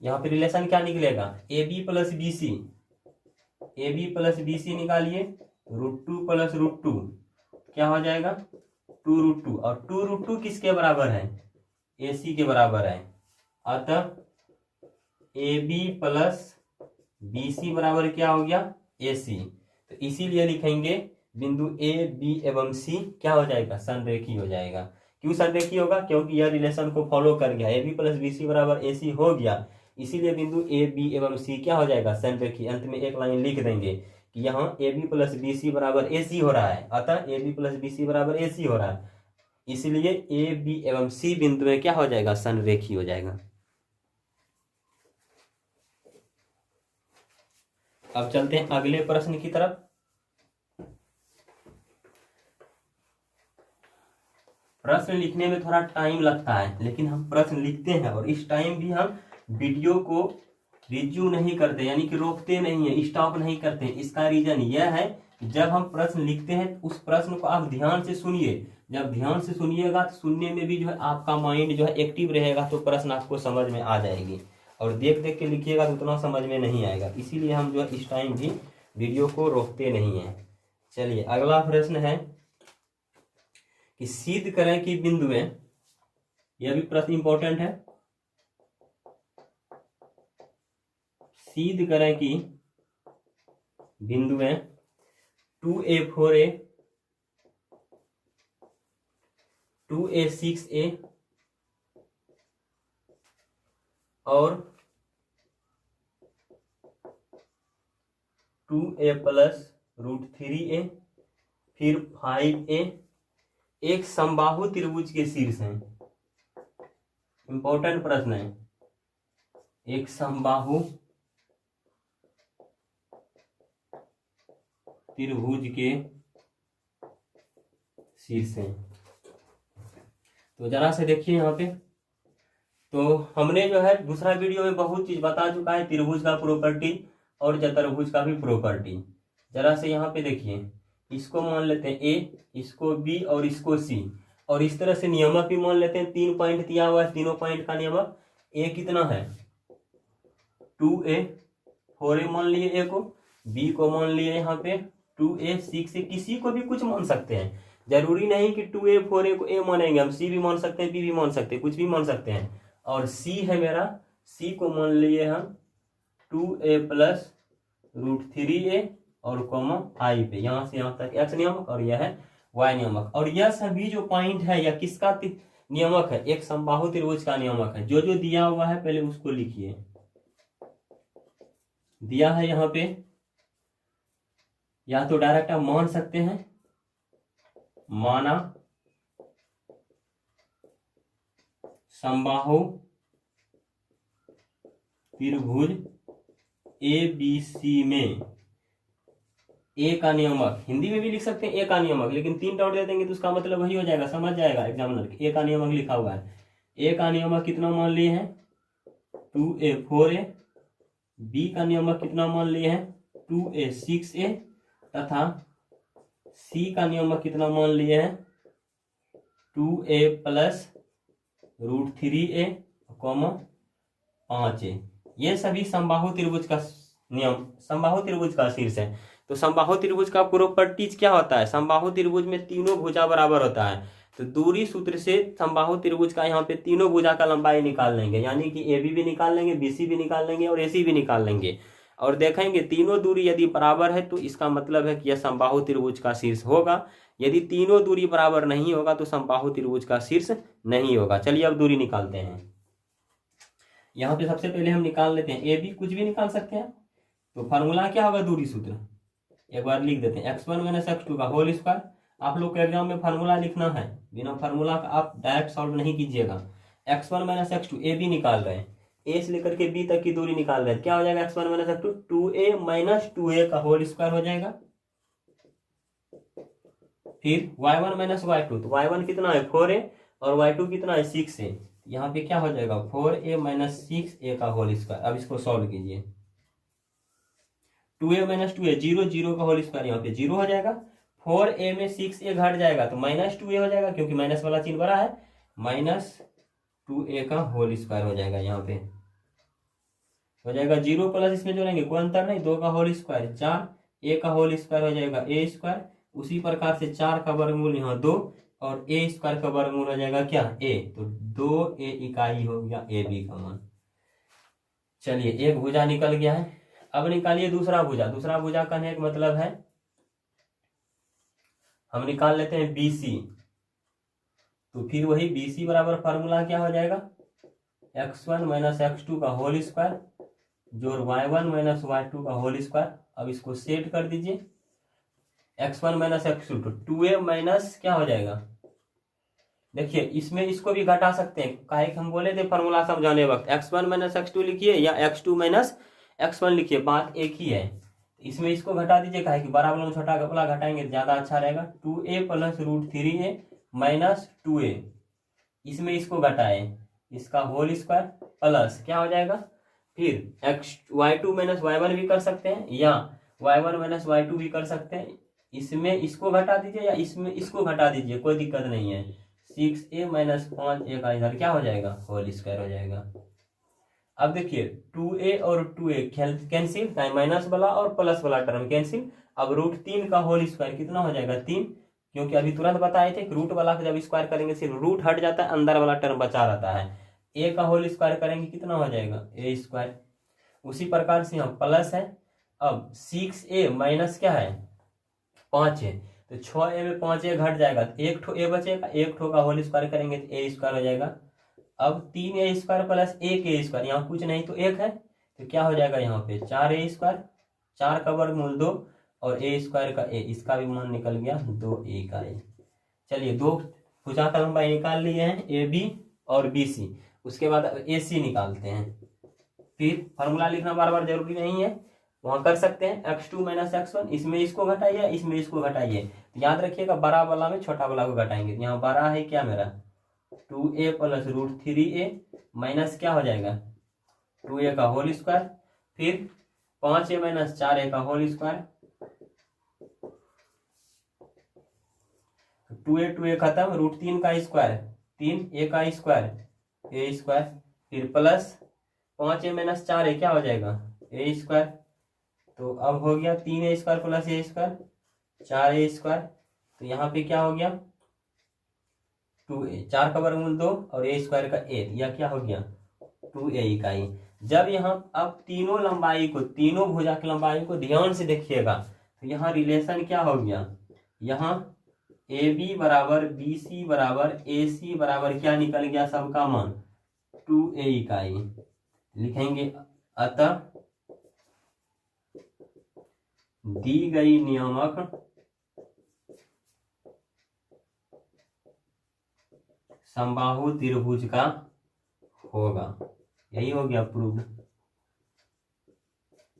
यहाँ पे रिलेशन क्या निकलेगा AB प्लस BC निकालिए रूट 2 प्लस रूट 2 क्या हो जाएगा 2 रूट 2 और 2 रूट 2 किसके बराबर है AC के बराबर है। अतः AB प्लस BC बराबर क्या हो गया AC। तो इसीलिए लिखेंगे बिंदु A B एवं C क्या हो जाएगा संरेखी हो जाएगा। क्यों संरेखी होगा, क्योंकि यह रिलेशन को फॉलो कर गया AB प्लस BC बराबर AC हो गया, इसीलिए बिंदु A B एवं C क्या हो जाएगा संरेखी। अंत में एक लाइन लिख देंगे कि यहाँ AB प्लस BC बराबर AC हो रहा है, अतः AB प्लस BC बराबर AC हो रहा है, इसलिए A B एवं C बिंदु में क्या हो जाएगा संरेखी हो जाएगा। अब चलते हैं अगले प्रश्न की तरफ। प्रश्न लिखने में थोड़ा टाइम लगता है, लेकिन हम प्रश्न लिखते हैं और इस टाइम भी हम वीडियो को रिज्यू नहीं करते, यानी कि रोकते नहीं है, स्टॉप नहीं करते। इसका रीजन यह है कि जब हम प्रश्न लिखते हैं उस प्रश्न को आप ध्यान से सुनिए, जब ध्यान से सुनिएगा तो सुनने में भी जो है आपका माइंड जो है एक्टिव रहेगा, तो प्रश्न आपको समझ में आ जाएगी। और देख देख के लिखिएगा तो उतना समझ में नहीं आएगा, इसीलिए हम जो है इस टाइम भी वीडियो को रोकते नहीं हैं। चलिए अगला प्रश्न है कि सिद्ध करें कि बिंदुएं, यह भी प्रश्न इंपॉर्टेंट है, सिद्ध करें कि बिंदुएं 2a 4a 2a 6a और 2a प्लस √3a फिर 5a एक समबाहु त्रिभुज के शीर्ष हैं। इंपॉर्टेंट प्रश्न है, एक समबाहु त्रिभुज के शीर्ष हैं। तो जरा से देखिए यहाँ पे, तो हमने जो है दूसरा वीडियो में बहुत चीज बता चुका है, त्रिभुज का प्रॉपर्टी और चतुर्भुज का भी प्रॉपर्टी। जरा से यहाँ पे देखिए, इसको मान लेते हैं ए, इसको बी और इसको सी, और इस तरह से नियमक भी मान लेते हैं। 3 पॉइंट दिया हुआ है, तीनों पॉइंट का नियमक। ए कितना है 2a 4a मान लिए ए को, बी को मान लिए यहाँ पे 2a 6a, किसी को भी कुछ मान सकते हैं, जरूरी नहीं कि 2a 4a को ए मानेंगे, हम सी भी मान सकते हैं, बी भी मान सकते हैं, कुछ भी मान सकते हैं। और सी है मेरा, सी को मान लिए हम 2a प्लस √3a और कॉमा आई पे, यहां से यहां तक एक्स नियमक और यह है वाई नियमक। और यह सभी जो पॉइंट है यह किसका नियमक है, एक समबाहु त्रिभुज का नियमक है। जो जो दिया हुआ है पहले उसको लिखिए। दिया है यहाँ पे, या तो डायरेक्ट आप मान सकते हैं, माना समबाहु त्रिभुज ABC में ए का नियमक, हिंदी में भी लिख सकते हैं ए का नियमक, लेकिन 3 डॉट दे देंगे तो उसका मतलब वही हो जाएगा, समझ जाएगा एग्जामिनर। ए का नियमक लिखा हुआ है, ए का नियमक कितना मान लिए हैं 2a 4a, बी का नियमक कितना मान लिए हैं 2a 6a, तथा सी का नियमक कितना मान लिए हैं 2a प्लस √3a, 5a। ये सभी समबाहु त्रिभुज का नियम, समबाहु त्रिभुज का शीर्ष है। तो समबाहु त्रिभुज का प्रॉपर्टीज क्या होता है, समबाहु त्रिभुज में तीनों भुजा बराबर होता है। तो दूरी सूत्र से समबाहु त्रिभुज का यहाँ पे तीनों भुजा का लंबाई निकाल लेंगे, यानी कि AB भी निकाल लेंगे, BC भी निकाल लेंगे और AC भी निकाल लेंगे। और देखेंगे तीनों दूरी यदि बराबर है तो इसका मतलब है कि यह समबाहु त्रिभुज का शीर्ष होगा। यदि तीनों दूरी बराबर नहीं होगा तो समबाहु त्रिभुज का शीर्ष नहीं होगा। चलिए अब दूरी निकालते हैं। यहाँ पे सबसे पहले हम निकाल लेते हैं AB, कुछ भी निकाल सकते हैं। तो फार्मूला क्या होगा, दूरी सूत्र एक बार लिख देते हैं, x1 - x2 का होल स्क्वायर। आप लोग को एग्जाम में फार्मूला लिखना है, बिना फार्मूला का आप डायरेक्ट सॉल्व नहीं कीजिएगा। x1 - x2 AB निकाल रहे हैं, ए से लेकर के बी तक की दूरी निकाल रहे हैं। क्या हो जाएगा x1 - x2 2a - 2a का होल स्क्वायर हो जाएगा। फिर y1 - y2, तो y1 कितना है 4a और y2 कितना है 6a। यहाँ पे क्या हो जाएगा 4a - 6a का होल स्क्वायर। अब इसको सॉल्व कीजिए, 2a - 2a 0 0 का होल स्क्वायर यहाँ पे 0 हो जाएगा। 4a में 6a घट जाएगा तो -2a हो जाएगा, क्योंकि माइनस वाला चिन्ह बड़ा है, -2a का होल स्क्वायर हो जाएगा। यहाँ पे हो जाएगा 0 प्लस इसमें जोड़ेंगे कोई अंतर नहीं, 2 का होल स्क्वायर 4, a का होल स्क्वायर हो जाएगा a स्क्वायर। उसी प्रकार से 4 का वर्गमूल यहाँ 2 और a स्क्वायर का वर्गमूल हो जाएगा क्या a, तो 2a इकाई हो गया AB का मान। चलिए एक भुजा निकल गया है। अब निकालिए दूसरा भुजा। दूसरा भुजा कहने का मतलब है हम निकाल लेते हैं BC। तो फिर वही BC बराबर फार्मूला क्या हो जाएगा x1 - x2 का होल स्क्वायर जोड़ y1 - y2 का होल स्क्वायर। अब इसको सेट कर दीजिए, x1 - x2 तो 2a माइनस क्या हो जाएगा, देखिए इसमें इसको भी घटा सकते हैं, काहे कि हम बोले थे फार्मूला समझाने वक्त x1 - x2 लिखिए या x2 - x1 लिखिए, बात एक ही है। इसमें इसको घटा दीजिए, काहे कि बड़ा वाला छोटा वाला घटाएंगे तो ज्यादा अच्छा रहेगा। 2a plus √3a minus 2a, इसमें इसको घटाए, इसका होल स्क्वायर प्लस क्या हो जाएगा, फिर y2 - y1 भी कर सकते हैं या y1 - y2 भी कर सकते हैं। इसमें इसको घटा दीजिए या इसमें इसको घटा दीजिए, कोई दिक्कत नहीं है। 6a - 5a का इधर क्या हो जाएगा होल स्क्वायर हो जाएगा। अब देखिए 2a और 2a कैंसिल, माइनस वाला और प्लस वाला टर्म कैंसिल। अब √3 का होल स्क्वायर कितना हो जाएगा 3, क्योंकि अभी तुरंत बताए थे कि रूट वाला का जब स्क्वायर करेंगे सिर्फ रूट हट जाता है, अंदर वाला टर्म बचा रहता है। a का होल स्क्वायर करेंगे कितना हो जाएगा a स्क्वायर। उसी प्रकार से यहाँ प्लस है। अब 6a माइनस क्या है 5 है, तो 6a में 5a घट जाएगा तो एक ठो a बचेगा, एक ठो का होल स्क्वायर करेंगे तो a स्क्वायर हो जाएगा। अब 3a square plus 1a square, यहाँ कुछ नहीं तो 1 है, तो क्या हो जाएगा यहाँ पे 4a स्क्वायर, 4 का वर्गमूल 2 और a स्क्वायर का a, इसका भी मान निकल गया 2a का a। चलिए दो भुजा का लंबाई निकाल लिए हैं AB और BC। उसके बाद AC निकालते हैं। फिर फॉर्मूला लिखना बार बार जरूरी नहीं है, वहां कर सकते हैं x2 माइनस x1, इसमें इसको घटाइए इसमें इसको घटाइए। तो याद रखिएगा बड़ा वाला में छोटा वाला को घटाएंगे। यहाँ बड़ा है क्या मेरा 2a प्लस √3a माइनस क्या हो जाएगा 2a का होल स्क्वायर, फिर 5a माइनस 4a का होल स्क्वायर, 2a खत्म, √3 का स्क्वायर 3a का स्क्वायर a स्क्वायर, फिर प्लस 5a माइनस 4a क्या हो जाएगा a स्क्वायर। तो अब हो गया 3a square plus a square 4a square. तो यहाँ पे क्या हो गया 2a, 4 का वर्गमूल 2 और a स्क्वायर का a, यह क्या हो गया 2a इकाई। जब यहाँ अब तीनों लंबाई को, तीनों भुजा की लंबाई को ध्यान से देखिएगा, तो यहाँ रिलेशन क्या हो गया, यहाँ AB बराबर BC बराबर AC बराबर क्या निकल गया सबका मान 2a इकाई। लिखेंगे अतः दी गई नियामक समबाहु त्रिभुज का होगा। यही हो गया प्रूव,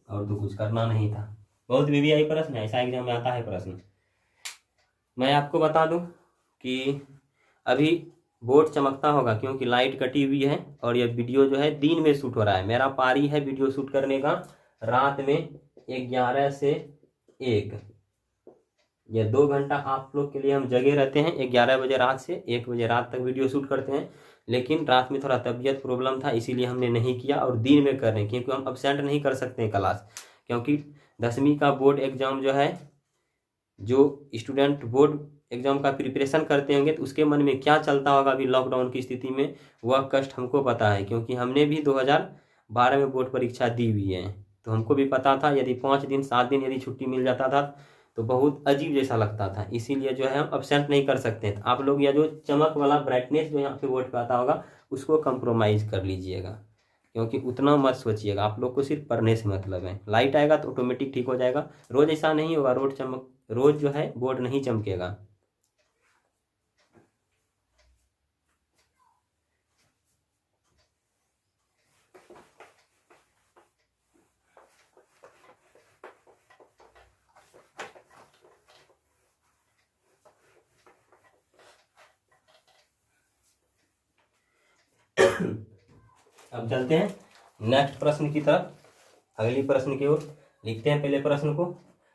और तो कुछ करना नहीं था। बहुत VVI प्रश्न है, ऐसा एग्जाम में आता है प्रश्न। मैं आपको बता दूं कि अभी बोर्ड चमकता होगा क्योंकि लाइट कटी हुई है और यह वीडियो जो है दिन में शूट हो रहा है। मेरा पारी है वीडियो शूट करने का रात में 11 से 1, ये 2 घंटा आप लोग के लिए हम जगे रहते हैं। 11 बजे रात से 1 बजे रात तक वीडियो शूट करते हैं, लेकिन रात में थोड़ा तबीयत प्रॉब्लम था इसीलिए हमने नहीं किया, और दिन में कर रहे हैं क्योंकि हम अब्सेंट नहीं कर सकते हैं क्लास। क्योंकि 10वीं का बोर्ड एग्जाम जो है, जो स्टूडेंट बोर्ड एग्जाम का प्रिपरेशन करते होंगे तो उसके मन में क्या चलता होगा अभी लॉकडाउन की स्थिति में, वह कष्ट हमको पता है, क्योंकि हमने भी 2012 में बोर्ड परीक्षा दी हुई है। तो हमको भी पता था यदि 5 दिन 7 दिन यदि छुट्टी मिल जाता था तो बहुत अजीब जैसा लगता था। इसीलिए जो है हम अब्सेंट नहीं कर सकते। तो आप लोग यह जो चमक वाला ब्राइटनेस जो यहाँ पे बोर्ड पे आता होगा उसको कंप्रोमाइज़ कर लीजिएगा, क्योंकि उतना मत सोचिएगा। आप लोग को सिर्फ पढ़ने से मतलब है। लाइट आएगा तो ऑटोमेटिक ठीक हो जाएगा। रोज़ ऐसा नहीं होगा, रोज़ जो है बोर्ड नहीं चमकेगा। अब चलते हैं नेक्स्ट प्रश्न की तरफ, अगली प्रश्न की ओर। लिखते हैं पहले प्रश्न को।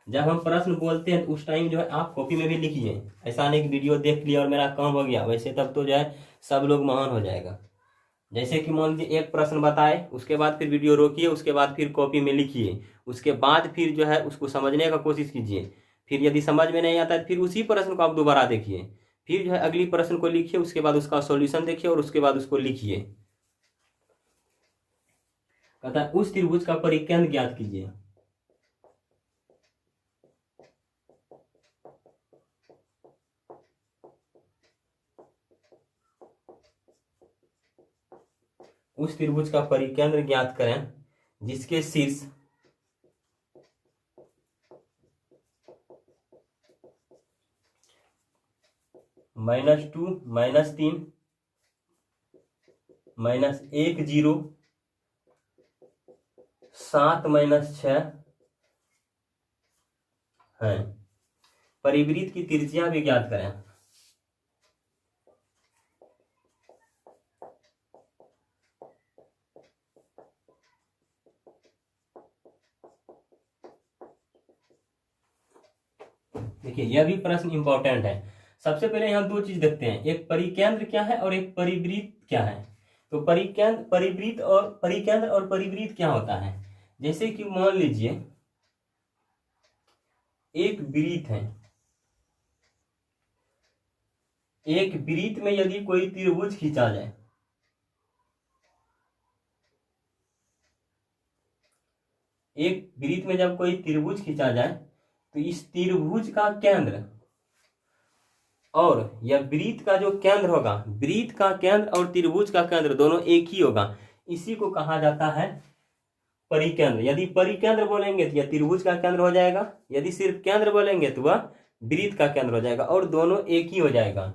जब हम प्रश्न बोलते हैं तो उस टाइम जो है आप कॉपी में भी लिखिए। ऐसा नहीं कि वीडियो देख लिया और मेरा काम हो गया, वैसे तब तो जो है सब लोग महान हो जाएगा। जैसे कि मान लीजिए एक प्रश्न बताए, उसके बाद फिर वीडियो रोकिए, उसके बाद फिर कॉपी में लिखिए, उसके बाद फिर जो है उसको समझने का कोशिश कीजिए। फिर यदि समझ में नहीं आता है फिर उसी प्रश्न को आप दोबारा देखिए, फिर जो है अगली प्रश्न को लिखिए, उसके बाद उसका सॉल्यूशन देखिए और उसके बाद उसको लिखिए। कहता है उस त्रिभुज का परिकेंद्र ज्ञात कीजिए। उस त्रिभुज का परिकेंद्र ज्ञात करें जिसके शीर्ष -2 -3 -1 0 7 -6 है। परिवृत्त की त्रिज्या भी ज्ञात करें। देखिए यह भी प्रश्न इंपॉर्टेंट है। सबसे पहले यहाँ 2 चीज देखते हैं, एक परिकेंद्र क्या है और एक परिवृत्त क्या है। तो परिकेंद्र और परिवृत्त क्या होता है? जैसे कि मान लीजिए एक वृत्त है, एक वृत्त में यदि कोई त्रिभुज खींचा जाए, एक वृत्त में जब कोई त्रिभुज खींचा जाए तो इस त्रिभुज का केंद्र और यह वृत्त का जो केंद्र होगा, वृत्त का केंद्र और त्रिभुज का केंद्र दोनों एक ही होगा, इसी को कहा जाता है परिकेंद्र। यदि परिकेंद्र बोलेंगे तो यह त्रिभुज का केंद्र हो जाएगा, यदि सिर्फ केंद्र बोलेंगे तो वह वृत्त का केंद्र हो जाएगा और दोनों एक ही हो जाएगा।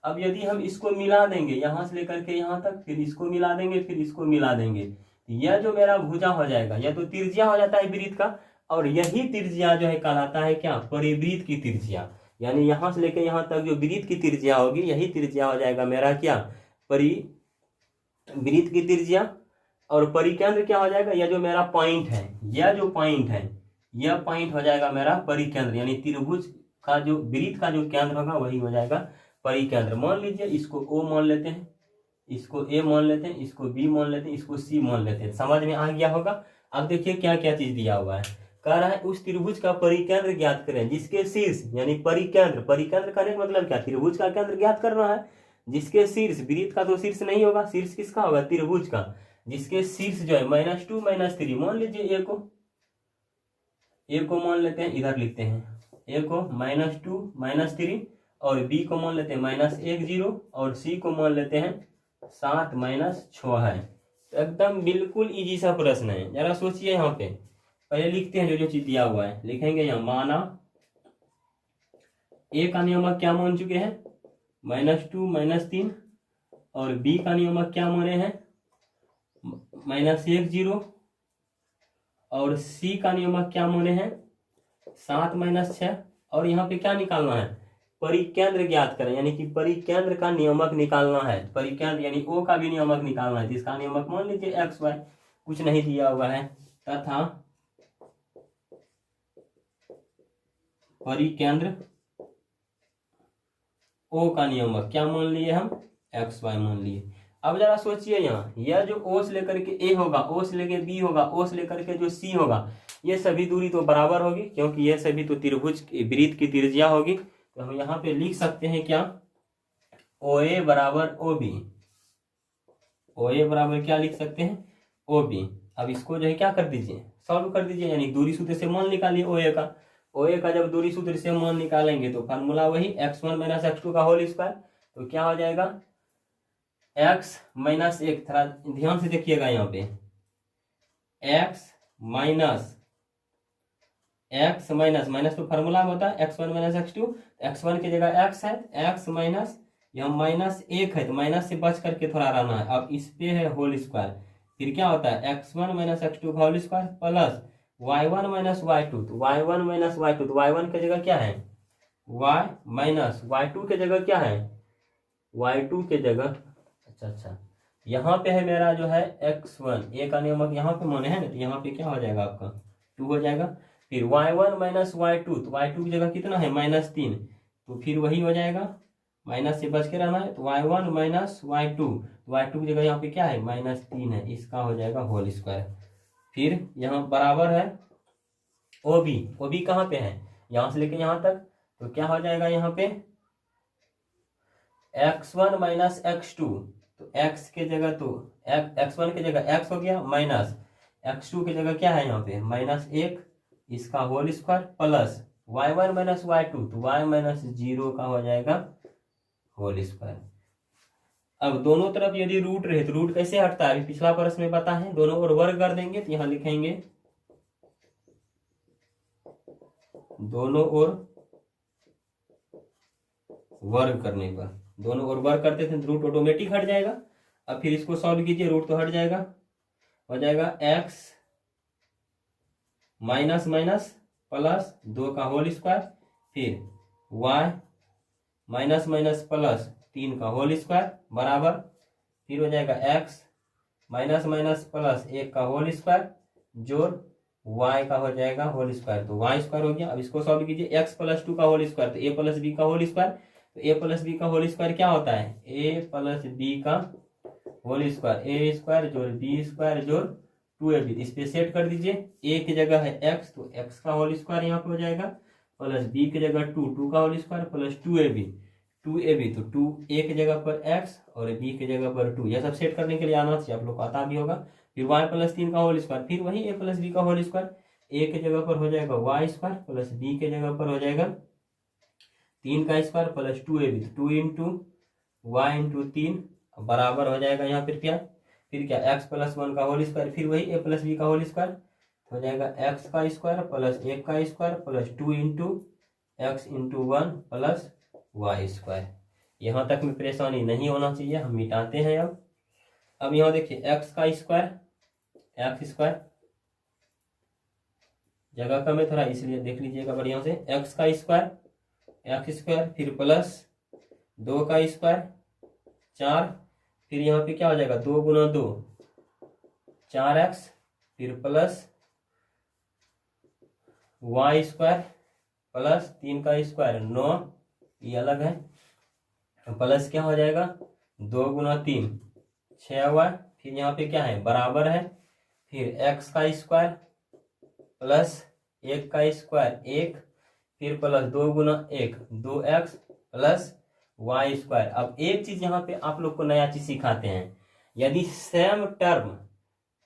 अब यदि हम इसको मिला देंगे यहां से लेकर के यहां तक, फिर इसको मिला देंगे, फिर इसको मिला देंगे, यह जो मेरा भुजा हो जाएगा, यह तो त्रिज्या हो जाता है वृत्त का, और यही त्रिज्या जो है कहलाता है क्या? परिवृत्त की त्रिज्या। यानी यहां से लेकर यहां तक जो वृत्त की त्रिज्या होगी, यही त्रिज्या हो जाएगा मेरा क्या? परिवृत्त की त्रिज्या। और परिकेंद्र क्या हो जाएगा? यह जो मेरा पॉइंट है, यह जो पॉइंट है, यह पॉइंट हो जाएगा मेरा परिकेंद्र, यानी त्रिभुज का जो वृत्त का जो केंद्र होगा वही हो जाएगा परिकेंद्र। मान लीजिए इसको O मान लेते हैं, इसको A मान लेते हैं, इसको B मान लेते हैं, इसको C मान लेते हैं। समझ में आ गया होगा। अब देखिए क्या क्या चीज दिया हुआ है। कह रहा है उस त्रिभुज का परिकेंद्र ज्ञात करें जिसके शीर्ष, यानी परिकेंद्र, परिकेंद्र करने का मतलब क्या? त्रिभुज का केंद्र ज्ञात करना है, जिसके शीर्ष, वृत्त का तो शीर्ष नहीं होगा, शीर्ष किसका होगा? त्रिभुज का। जिसके शीर्ष जो है -2 -3, मान लीजिए A को मान लेते हैं, इधर लिखते हैं A को -2 -3, और B को मान लेते हैं -1 0, और C को मान लेते हैं 7 -6 है। तो एकदम बिल्कुल इजी सा प्रश्न है। जरा सोचिए, यहाँ पे पहले लिखते हैं जो जो चीज दिया हुआ है, लिखेंगे यहाँ माना A का नियमक क्या मान चुके हैं? -2 -3, और B का नियमक क्या माने हैं? -1 0, और C का नियमक क्या माने हैं? 7 -6। और यहाँ पे क्या निकालना है? परिकेंद्र ज्ञात करें, यानी कि परिकेंद्र का नियमक निकालना है। परिकेंद्र यानी O का भी नियमक निकालना है, जिसका नियमक मान लीजिए x y, कुछ नहीं दिया हुआ है, तथा परिकेंद्र O का नियमक क्या मान लिए हम? x y मान लिए। अब जरा सोचिए, यहाँ यह जो O से लेकर के A होगा, O से लेकर B होगा, O से लेकर के जो C होगा, ये सभी दूरी तो बराबर होगी, क्योंकि ये सभी तो त्रिभुज वृत्त की त्रिज्या होगी। तो हम यहाँ पे लिख सकते हैं क्या? OA बराबर OB। OA बराबर क्या लिख सकते हैं? OB। अब इसको जो है क्या कर दीजिए? सॉल्व कर दीजिए, यानी दूरी सूत्र से मान निकालिए OA का। OA का जब दूरी सूत्र से मान निकालेंगे तो फार्मूला वही x1 - x2 का होल स्क्वायर। तो क्या हो जाएगा? x - 1, थोड़ा ध्यान से देखिएगा यहाँ पे, x माइनस तो फार्मूला में होता है x1 - x2, x1 की जगह x है, x माइनस यहाँ -1 है, तो माइनस से बच करके थोड़ा रहना है। अब इस पे है होल स्क्वायर, फिर क्या होता है? x1 - x2 का whole square plus y1 - y2, तो y1 - y2, तो y1 की जगह क्या है? y माइनस y2 की जगह क्या है? y2 की जगह, अच्छा यहाँ पे है मेरा जो है x1, A का नियमक यहाँ पे माने है ना, तो यहाँ पे क्या हो जाएगा आपका? 2 हो जाएगा। फिर y1 - y2, तो y2 की जगह कितना है? -3, तो फिर वही हो जाएगा, माइनस से बच के रहना है। तो y1 - y2, y2 की जगह यहाँ पे क्या है? -3 है, इसका हो जाएगा होल स्क्वायर। फिर यहाँ बराबर है OB कहाँ पे है? यहाँ से लेके यहाँ तक, तो क्या हो जाएगा यहाँ पे? x1 - x2, तो x के जगह तो x1 की जगह x हो गया, माइनस x2 की जगह क्या है यहाँ पे? -1, इसका whole square plus y1 - y2, तो y - 0 का हो जाएगा होल स्क्वायर। अब दोनों तरफ यदि रूट रहे तो रूट कैसे हटता है? अभी पिछला प्रश्न में पता है, दोनों ओर वर्ग कर देंगे, तो यहाँ लिखेंगे दोनों ओर वर्ग करने पर, दोनों ओर वर्ग करते थे तो रूट ऑटोमेटिक हट जाएगा। अब फिर इसको सॉल्व कीजिए, रूट तो हट जाएगा, हो जाएगा x माइनस प्लस 2 का होल स्क्वायर, फिर y माइनस प्लस 3 का होल स्क्वायर बराबर, फिर हो जाएगा x माइनस प्लस 1 का होल स्क्वायर जोड़ y का हो जाएगा होल स्क्वायर, तो y स्क्वायर हो गया। अब इसको सॉल्व कीजिए, x + 2 का होल स्क्वायर, तो a + b का होल स्क्वायर, तो a + b का होल स्क्वायर क्या होता है? a + b का होल स्क्वायर ए स्क्वायर जोड़ बी स्क्वायर जोड़ 2ab, इस पे सेट कर दीजिए। ए की जगह है x, तो x का होल स्क्वायर यहाँ पे हो जाएगा, प्लस b की जगह 2 का होल स्क्वायर प्लस 2ab, तो 2 a की जगह पर x और b की जगह पर 2, यह सब सेट करने के लिए आना चाहिए, आप लोग को आता भी होगा। फिर y प्लस 3 का होल स्क्वायर, फिर वही a प्लस b का होल स्क्वायर, a की जगह पर हो जाएगा y स्क्वायर प्लस b की जगह पर हो जाएगा 3 का स्क्वायर प्लस 2ab, तो 2 इंटू y इंटू 3 बराबर हो जाएगा यहाँ फिर क्या x प्लस 1 का होल स्क्वायर, फिर वही a प्लस बी का होल स्क्वायर, हो जाएगा x का स्क्वायर प्लस 1 का square plus 2 into x into 1 plus y square. यहाँ तक में परेशानी नहीं होना चाहिए, हम मिटाते हैं। अब यहाँ देखिए x का स्क्वायर जगह कम है थोड़ा, इसलिए देख लीजिएगा बढ़िया से। x का स्क्वायर फिर प्लस 2 का स्क्वायर 4, फिर यहाँ पे क्या हो जाएगा 2 गुना 2 4x, फिर प्लस y स्क्वायर प्लस 3 का स्क्वायर 9, ये अलग है, प्लस क्या हो जाएगा 2 गुना 3 6y, फिर यहाँ पे क्या है बराबर है, फिर x का स्क्वायर प्लस 1 का स्क्वायर 1, फिर प्लस 2 गुना 1 2x प्लस y स्क्वायर। अब एक चीज यहाँ पे आप लोग को नया चीज सिखाते हैं, यदि सेम टर्म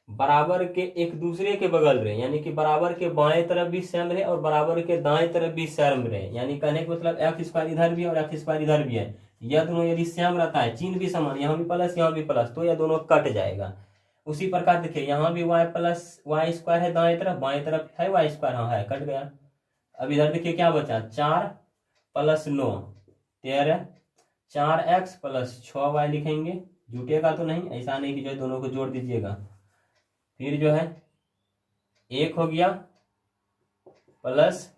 बराबर के एक दूसरे के बगल रहे, यानी कि बराबर के बाएं तरफ भी सेम रहे और बराबर के दाएं तरफ भी सेम रहे, यानी कहने का मतलब एक्स स्क्वायर इधर भी है और एक्स स्क्वायर इधर भी है, यह दोनों यदि सेम रहता है, चिन्ह भी समान, यहाँ भी प्लस यहाँ भी प्लस, तो यह दोनों कट जाएगा। उसी प्रकार देखिए यहाँ भी y प्लस वाई स्क्वायर है दाएं तरफ, बाएं तरफ है y स्क्वायर, हाँ है, कट गया। अब इधर देखिए क्या बचा 4 प्लस 9 13, 4x प्लस 6y लिखेंगे, जुटेगा तो नहीं, ऐसा नहीं कि जो है दोनों को जोड़ दीजिएगा। फिर जो है 1 हो गया प्लस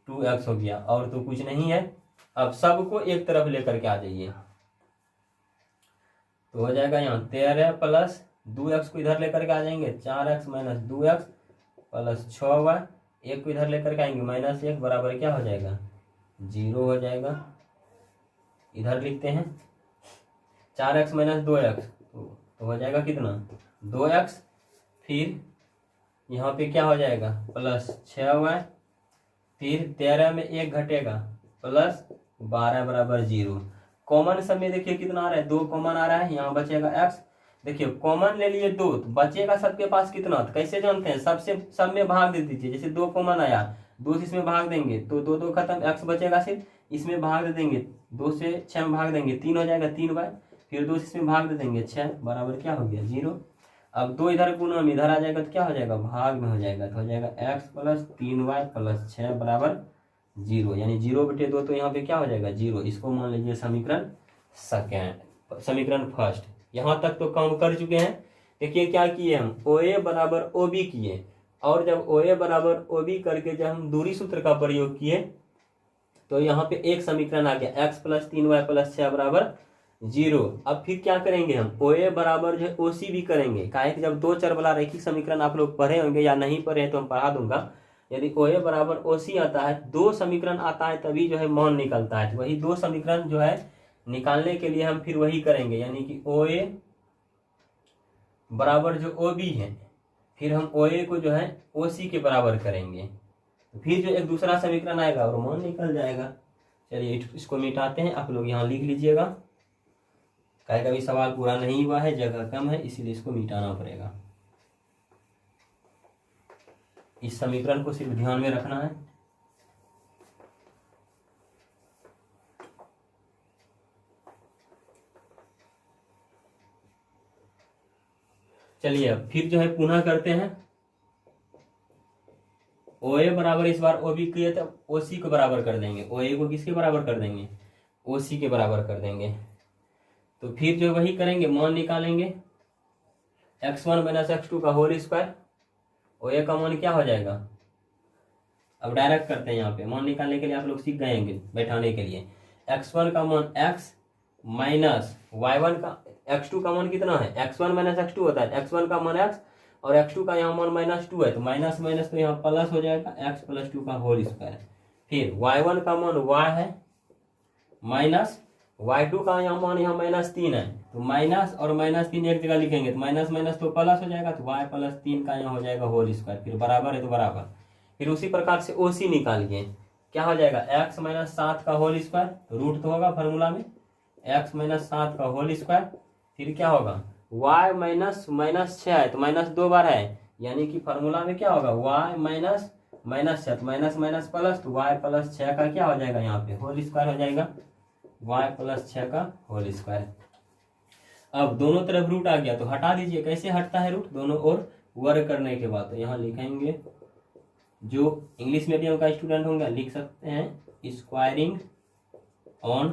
2x हो गया, और तो कुछ नहीं है। अब सबको एक तरफ लेकर के आ जाइए, तो हो जाएगा यहाँ 13 प्लस 2x को इधर लेकर के आ जाएंगे, 4x minus 2x plus 6y, 1 को इधर लेकर के आएंगे माइनस 1 बराबर क्या हो जाएगा 0 हो जाएगा। इधर लिखते हैं 4x माइनस 2x, तो हो जाएगा कितना 2x, फिर यहाँ पे क्या हो जाएगा प्लस 6y, फिर 13 में 1 घटेगा प्लस 12 बराबर 0। कॉमन सब में देखिए कितना आ रहा है 2 कॉमन आ रहा है, यहाँ बचेगा x। देखिए कॉमन ले लिए 2, तो बचेगा सबके पास कितना, तो कैसे जानते हैं, सब में भाग दे दीजिए। जैसे 2 कॉमन आया, 2 से इसमें भाग देंगे तो 2 2 खत्म, x बचेगा, सिर्फ इसमें भाग दे देंगे, 2 से 6 में भाग देंगे 3 हो जाएगा 3y, फिर 2 से इसमें भाग दे देंगे 6 बराबर क्या हो गया 0। अब 2 इधर गुना में इधर आ जाएगा तो क्या हो जाएगा भाग में हो जाएगा, तो हो जाएगा x प्लस 3y प्लस 6 बराबर 0, यानी 0/2, तो यहाँ पे क्या हो जाएगा 0। इसको मान लीजिए समीकरण फर्स्ट। यहाँ तक तो काम कर चुके हैं। देखिए क्या किए हम, OA बराबर OB किए, और जब OA बराबर OB करके जब हम दूरी सूत्र का प्रयोग किए तो यहाँ पे एक समीकरण आ गया x प्लस 3y प्लस 6 बराबर 0। अब फिर क्या करेंगे हम, OA बराबर जो है OC भी करेंगे, काहे कि जब 2 चर वाला रैखिक समीकरण आप लोग पढ़े होंगे या नहीं पढ़े तो हम पढ़ा दूंगा। यदि OA बराबर OC आता है, 2 समीकरण आता है तभी जो है मान निकलता है, तो वही 2 समीकरण जो है निकालने के लिए हम फिर वही करेंगे, यानी कि OA बराबर जो OB है, फिर हम OA को जो है OC के बराबर करेंगे, फिर जो एक दूसरा समीकरण आएगा और मान निकल जाएगा। चलिए इसको मिटाते हैं, आप लोग यहाँ लिख लीजिएगा, कहीं कभी सवाल पूरा नहीं हुआ है, जगह कम है, इसीलिए इसको मिटाना पड़ेगा। इस समीकरण को सिर्फ ध्यान में रखना है। चलिए अब फिर जो है पुनः करते हैं। OA बराबर इस बार OB किए तो OC को बराबर कर देंगे, OA को किसके बराबर कर देंगे OC के बराबर कर देंगे। तो फिर जो वही करेंगे, मान निकालेंगे x1 माइनस x2 का होल स्क्वायर, OA का मान क्या हो जाएगा। अब डायरेक्ट करते हैं, यहाँ पे मान निकालने के लिए आप लोग सीख गए होंगे बैठाने के लिए। x1 का मान x माइनस y1 का, x2 का मान कितना है, x1 माइनस x2 होता है, x1 का मान x और x2 का यहाँ मान -2 है, तो माइनस माइनस तो यहाँ प्लस हो जाएगा, x प्लस 2 का होल स्क्वायर। फिर y1 का मान y है माइनस y2 का यहाँ मान यहाँ -3 है, तो माइनस और -3 एक जगह लिखेंगे तो माइनस माइनस तो प्लस हो जाएगा, तो y+3 का यहाँ हो जाएगा होल स्क्वायर, फिर बराबर है तो बराबर। फिर उसी प्रकार से OC निकालिए, क्या हो जाएगा x - 7 का होल स्क्वायर, तो रूट तो होगा फार्मूला में x - 7 का होल स्क्वायर, फिर क्या होगा y -6 है तो माइनस 2 बार है, यानी कि फार्मूला में क्या होगा y -6 तो माइनस माइनस प्लस, तो y+6 का क्या हो जाएगा यहाँ पे होल स्क्वायर हो जाएगा, y+6 का होल स्क्वायर। अब दोनों तरफ रूट आ गया तो हटा दीजिए, कैसे हटता है रूट, दोनों ओर वर्ग करने के बाद। तो यहाँ लिखेंगे, जो इंग्लिश मीडियम का स्टूडेंट होंगे लिख सकते हैं स्क्वायरिंग ऑन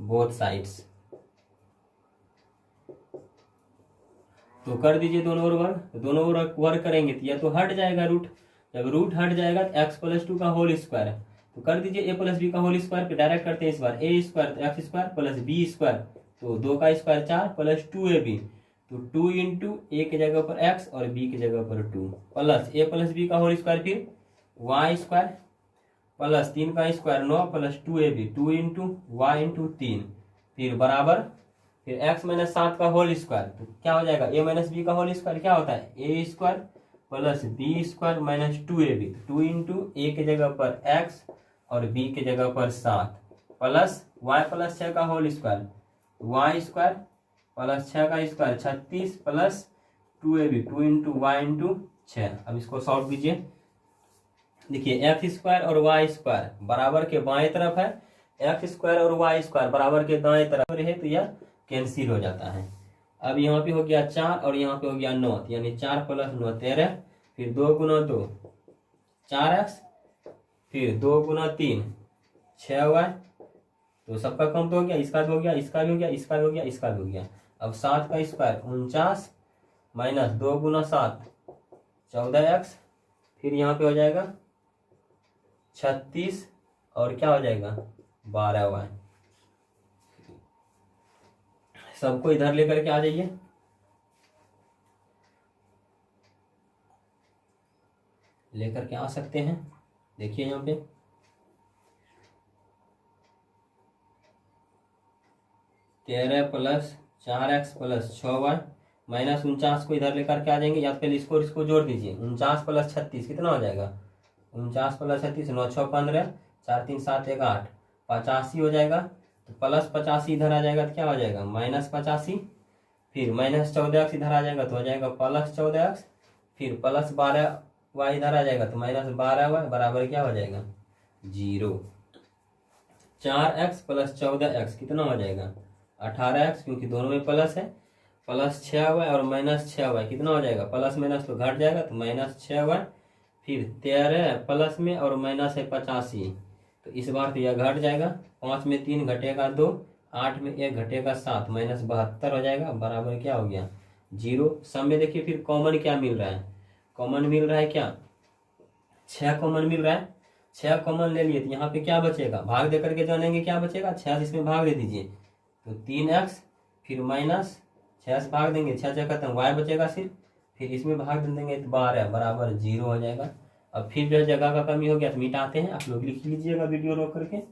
बोथ साइड्स। तो कर दीजिए दोनों ओर वर्ग, तो दोनों ओर वर्ग करेंगे तो या तो हट जाएगा रूट, जब रूट हट जाएगा तो x+2 का होल स्क्वायर है, तो कर दीजिए a+b का होल स्क्वायर पे डायरेक्ट करते हैं इस बार, a स्क्वायर तो x square plus b square, तो 2 का स्क्वायर 4 प्लस 2ab, तो 2 इंटू ए की जगह पर x और b की जगह पर 2 प्लस a+b का होल स्क्वायर, फिर y स्क्वायर प्लस 3 का square 9 plus 2ab 2 into y into 3, फिर बराबर, फिर x - 7 का होल स्क्वायर, तो क्या हो जाएगा a - b का होल स्क्वायर क्या होता है a square plus b square minus 2ab, 2 into A की जगह पर x और b की जगह पर 7 प्लस y+6 का whole square, y square plus 6 का square 36 plus 2ab 2 into y into 6। अब इसको सॉल्व कीजिए, देखिए x स्क्वायर और y स्क्वायर बराबर के बाएं तरफ है, x स्क्वायर और y स्क्वायर बराबर के दाएं तरफ है, तो यह कैंसिल हो जाता है। अब यहाँ पे हो गया 4 और यहाँ पे हो गया 9, यानी 4 प्लस 9 13, फिर 2 गुना 2 4x, फिर 2 गुना 3 6y, तो सबका कम तो हो गया, इसका भी हो गया, इसका भी हो गया, इसका भी हो गया, इसका भी हो गया। अब 7 का स्क्वायर 49 माइनस 2 गुना 7 14x, फिर यहाँ पे हो जाएगा 36 और क्या हो जाएगा 12y। सबको इधर लेकर के आ जाइए, लेकर के आ सकते हैं। देखिए यहाँ पे 13 plus 4x plus 6y minus 49 को इधर लेकर के आ जाएंगे, या पहले इसको जोड़ दीजिए, 49 प्लस 36 कितना हो जाएगा 49 प्लस 36 9 6 15 4 3 7 1 8 85 हो जाएगा, तो प्लस 85 इधर आ जाएगा तो क्या हो जाएगा माइनस 85, फिर माइनस 14x इधर आ जाएगा तो हो जाएगा प्लस 14x, फिर प्लस 12y इधर आ जाएगा तो माइनस 12y बराबर क्या हो जाएगा 0। 4x प्लस 14x कितना हो जाएगा 18x, क्योंकि दोनों में प्लस है, प्लस 6y और माइनस 6y कितना हो जाएगा, प्लस माइनस तो घट जाएगा तो माइनस 6y, फिर 13 प्लस में और माइनस है 85, तो इस बार तो यह घट जाएगा, 5 में 3 घटेगा 2, 8 में 1 घटेगा 7 माइनस 72 हो जाएगा, बराबर क्या हो गया 0। सब में देखिए फिर कॉमन क्या मिल रहा है, कॉमन मिल रहा है क्या 6 कॉमन मिल रहा है, 6 कॉमन ले लिए तो यहाँ पे क्या बचेगा, भाग दे करके जानेंगे क्या बचेगा, 6 से इसमें भाग दे दीजिए तो 3x, फिर माइनस 6 से भाग देंगे 6 से खत्म y बचेगा सिर्फ, फिर इसमें भाग दे देंगे तो 12 बराबर 0 हो जाएगा। अब फिर जो जगह का कमी हो गया तो मिटाते हैं, आप लोग लिख लीजिएगा वीडियो रोक करके।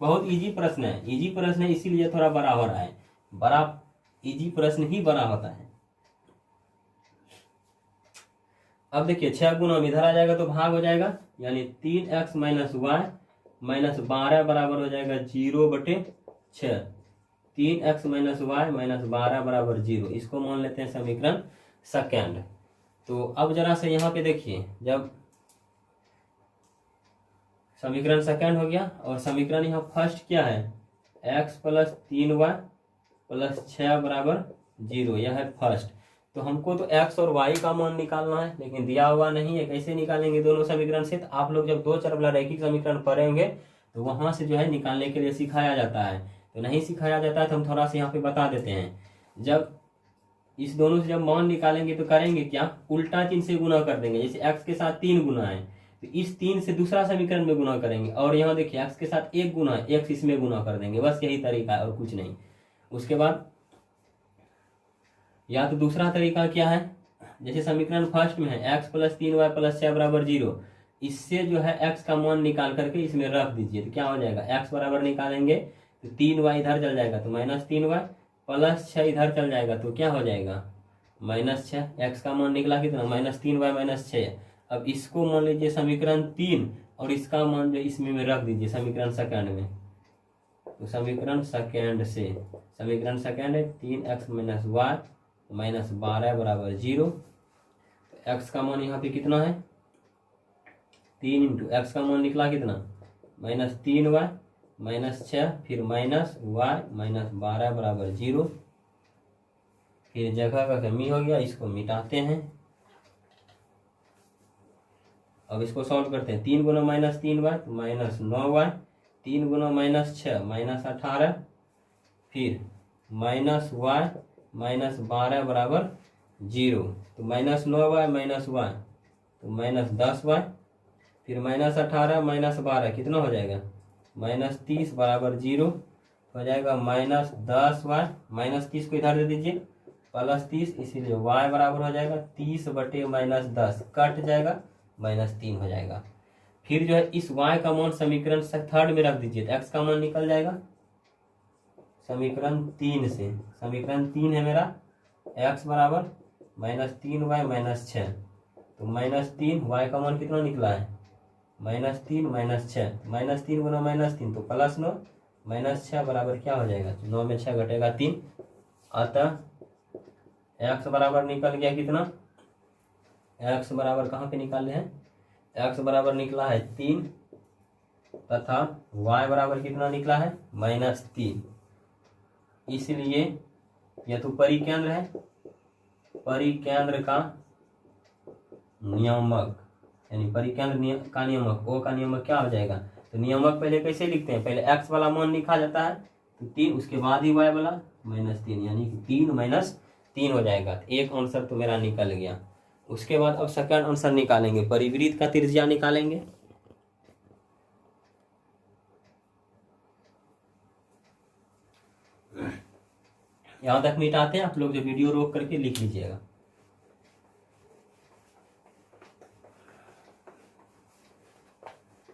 बहुत इजी प्रश्न है, इजी प्रश्न है इसीलिए थोड़ा बड़ा हो रहा है, बड़ा इजी प्रश्न ही बड़ा होता है। अब देखिए 6 गुना इधर आ जाएगा तो भाग हो जाएगा, यानी 3x माइनस वाई माइनस 12 बराबर हो जाएगा 0/6, 3x माइनस वाई माइनस 12 बराबर 0, इसको मान लेते हैं समीकरण सेकेंड। तो अब जरा से यहाँ पे देखिए, जब समीकरण सेकेंड हो गया और समीकरण यहाँ फर्स्ट क्या है x प्लस 3y प्लस 6 बराबर 0, यह है फर्स्ट। तो हमको तो x और y का मान निकालना है, लेकिन दिया हुआ नहीं है, कैसे निकालेंगे दोनों समीकरण से। तो आप लोग जब 2 चरबला रैखिक समीकरण पढ़ेंगे तो वहां से जो है निकालने के लिए सिखाया जाता है, तो नहीं सिखाया जाता है तो हम थोड़ा सा यहाँ पे बता देते हैं। जब इस दोनों से जब मान निकालेंगे तो करेंगे क्या, उल्टा चिन्ह से गुना कर देंगे, जैसे x के साथ 3 गुना है तो इस 3 से दूसरा समीकरण में गुना करेंगे, और यहाँ देखिए x के साथ 1 गुना है, x इसमें गुना कर देंगे, बस यही तरीका है और कुछ नहीं। उसके बाद या तो दूसरा तरीका क्या है, जैसे समीकरण फर्स्ट में है x + 3y + 6 = 0, इससे जो है x का मान निकाल करके इसमें रख दीजिए तो क्या हो जाएगा, x बराबर निकालेंगे तो 3y इधर चल जाएगा तो -3y + 6 इधर चल जाएगा तो क्या हो जाएगा -6। x का मान निकला कितना -3y - 6। अब इसको मान लीजिए समीकरण 3 और इसका मान जो इसमें में रख दीजिए समीकरण सेकंड में। तो समीकरण सेकंड से समीकरण सेकंड है 3x - y - 12 = 0। x का मान यहाँ पे कितना है 3 × x का मान निकला कितना -3y - 6 फिर -y - 12 = 0। फिर जगह का कमी हो गया, इसको मिटाते हैं। अब इसको सॉल्व करते हैं। 3 × -3y तो -9y, 3 × -6 -18, फिर -y - 12 = 0। तो -9y - y तो -10y, फिर -18 - 12 कितना हो जाएगा -30 = 0 हो जाएगा। -10y -30 को इधर दे दीजिए +30, इसीलिए y बराबर हो जाएगा 30/-10 कट जाएगा -3 हो जाएगा। फिर जो है इस y का मान समीकरण थर्ड में रख दीजिए तो x का मान निकल जाएगा समीकरण 3 से। समीकरण 3 है मेरा x बराबर -3y - 6 तो -3 y का मान कितना निकला है -3 - 6 -3 × -3 तो +9 - 6 बराबर क्या हो जाएगा 9 में 6 घटेगा 3। अतः x बराबर निकल गया कितना, x बराबर कहाँ पे निकाले हैं, x बराबर निकला है 3 तथा y बराबर कितना निकला है -3। इसलिए यह तो परिकेंद्र है, परिकेंद्र का नियामक यानी परिकेंद्र का नियामक O का नियामक क्या हो जाएगा। तो नियामक पहले कैसे लिखते हैं, पहले x वाला मान लिखा जाता है तो 3, उसके बाद ही y वाला -3 यानी कि 3 - 3 हो जाएगा। तो एक आंसर तो मेरा निकल गया। उसके बाद अब सेकंड आंसर निकालेंगे, परिवृत्त का त्रिज्या निकालेंगे। यहां तक मिटाते हैं, आप लोग जो वीडियो रोक करके लिख लीजिएगा।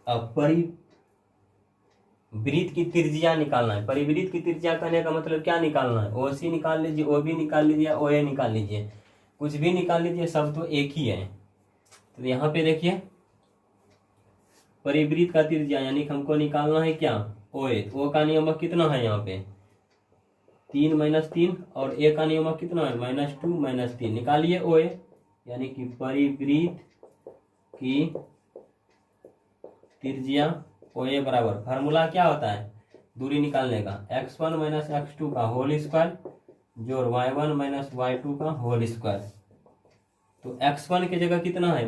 अब परिवृत्त की त्रिज्या निकालना है। परिवृत्त की त्रिज्या कहने का मतलब क्या निकालना है, OC निकाल लीजिए, OB निकाल लीजिए, OA निकाल लीजिए, कुछ भी निकाल लीजिए, सब तो एक ही है। तो यहाँ पे देखिए परिवृत्त का त्रिज्या यानी हमको निकालना है क्या OA। O का नियमक कितना है यहाँ पे 3 - 3 और A का नियमक कितना है -2 - 3। निकालिए OA यानी कि परिवृत्त की त्रिज्या OA बराबर, फार्मूला क्या होता है दूरी निकालने का, x1 - x2 का होल स्क्वायर जोड़ y1 - y2 का होल स्क्वायर। तो x1 की जगह कितना है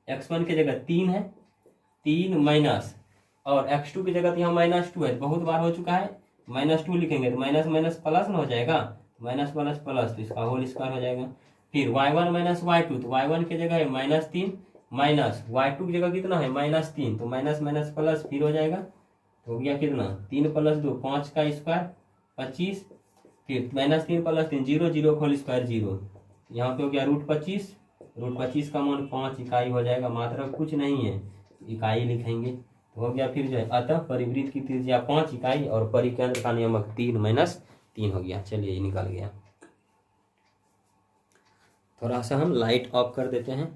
x1 की जगह 3 है, 3 माइनस, और x2 की जगह तो यहाँ -2 है, बहुत बार हो चुका है, -2 लिखेंगे तो माइनस माइनस प्लस ना हो जाएगा, माइनस प्लस प्लस तो इसका होल स्क्वायर हो जाएगा। फिर y1 - y2 तो y1 की जगह है -3 माइनस y2 की जगह कितना है -3 तो माइनस माइनस प्लस फिर हो जाएगा। तो हो गया कितना 3 + 2 5 का स्क्वायर 25, फिर -3 + 3 0 0 होल स्क्वायर 0, यहाँ पे हो गया √25। √25 का मान 5 इकाई हो जाएगा, मात्रा कुछ नहीं है इकाई लिखेंगे तो हो गया। फिर जो है अतः परिवृत्त की त्रिज्या 5 इकाई और परिकेंद्र का नियमक 3 - 3 हो गया। चलिए ये निकल गया। थोड़ा सा हम लाइट ऑफ कर देते हैं।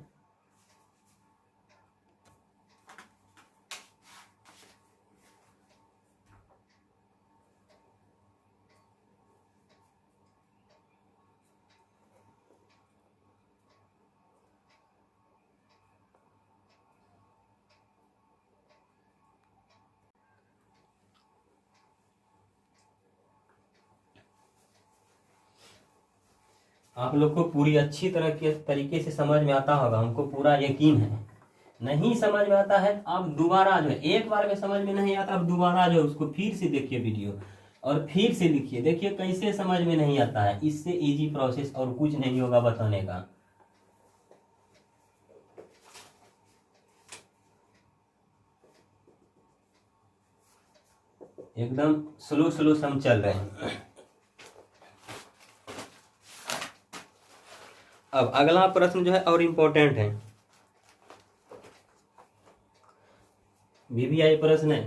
आप लोग को पूरी अच्छी तरह के तरीके से समझ में आता होगा, हमको पूरा यकीन है। नहीं समझ में आता है आप दोबारा जो है, एक बार में समझ में नहीं आता आप दोबारा जो है उसको फिर से देखिए वीडियो और फिर से लिखिए, देखिए कैसे समझ में नहीं आता है। इससे इजी प्रोसेस और कुछ नहीं होगा बताने का। एकदम स्लो स्लो हम चल रहे हैं। अब अगला प्रश्न जो है और इम्पोर्टेंट है, VVI प्रश्न है।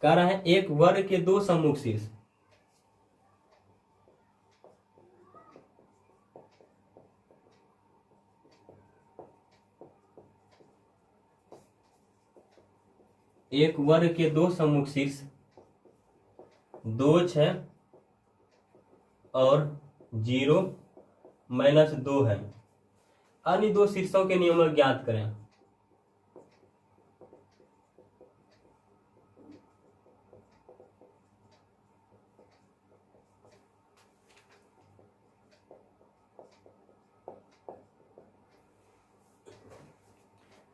कह रहा है एक वर्ग के दो सम्मुख शीर्ष, एक वर्ग के दो सम्मुख शीर्ष 2, 6 और 0 - 2 है। अन्य दो शीर्षों के नियम ज्ञात करें।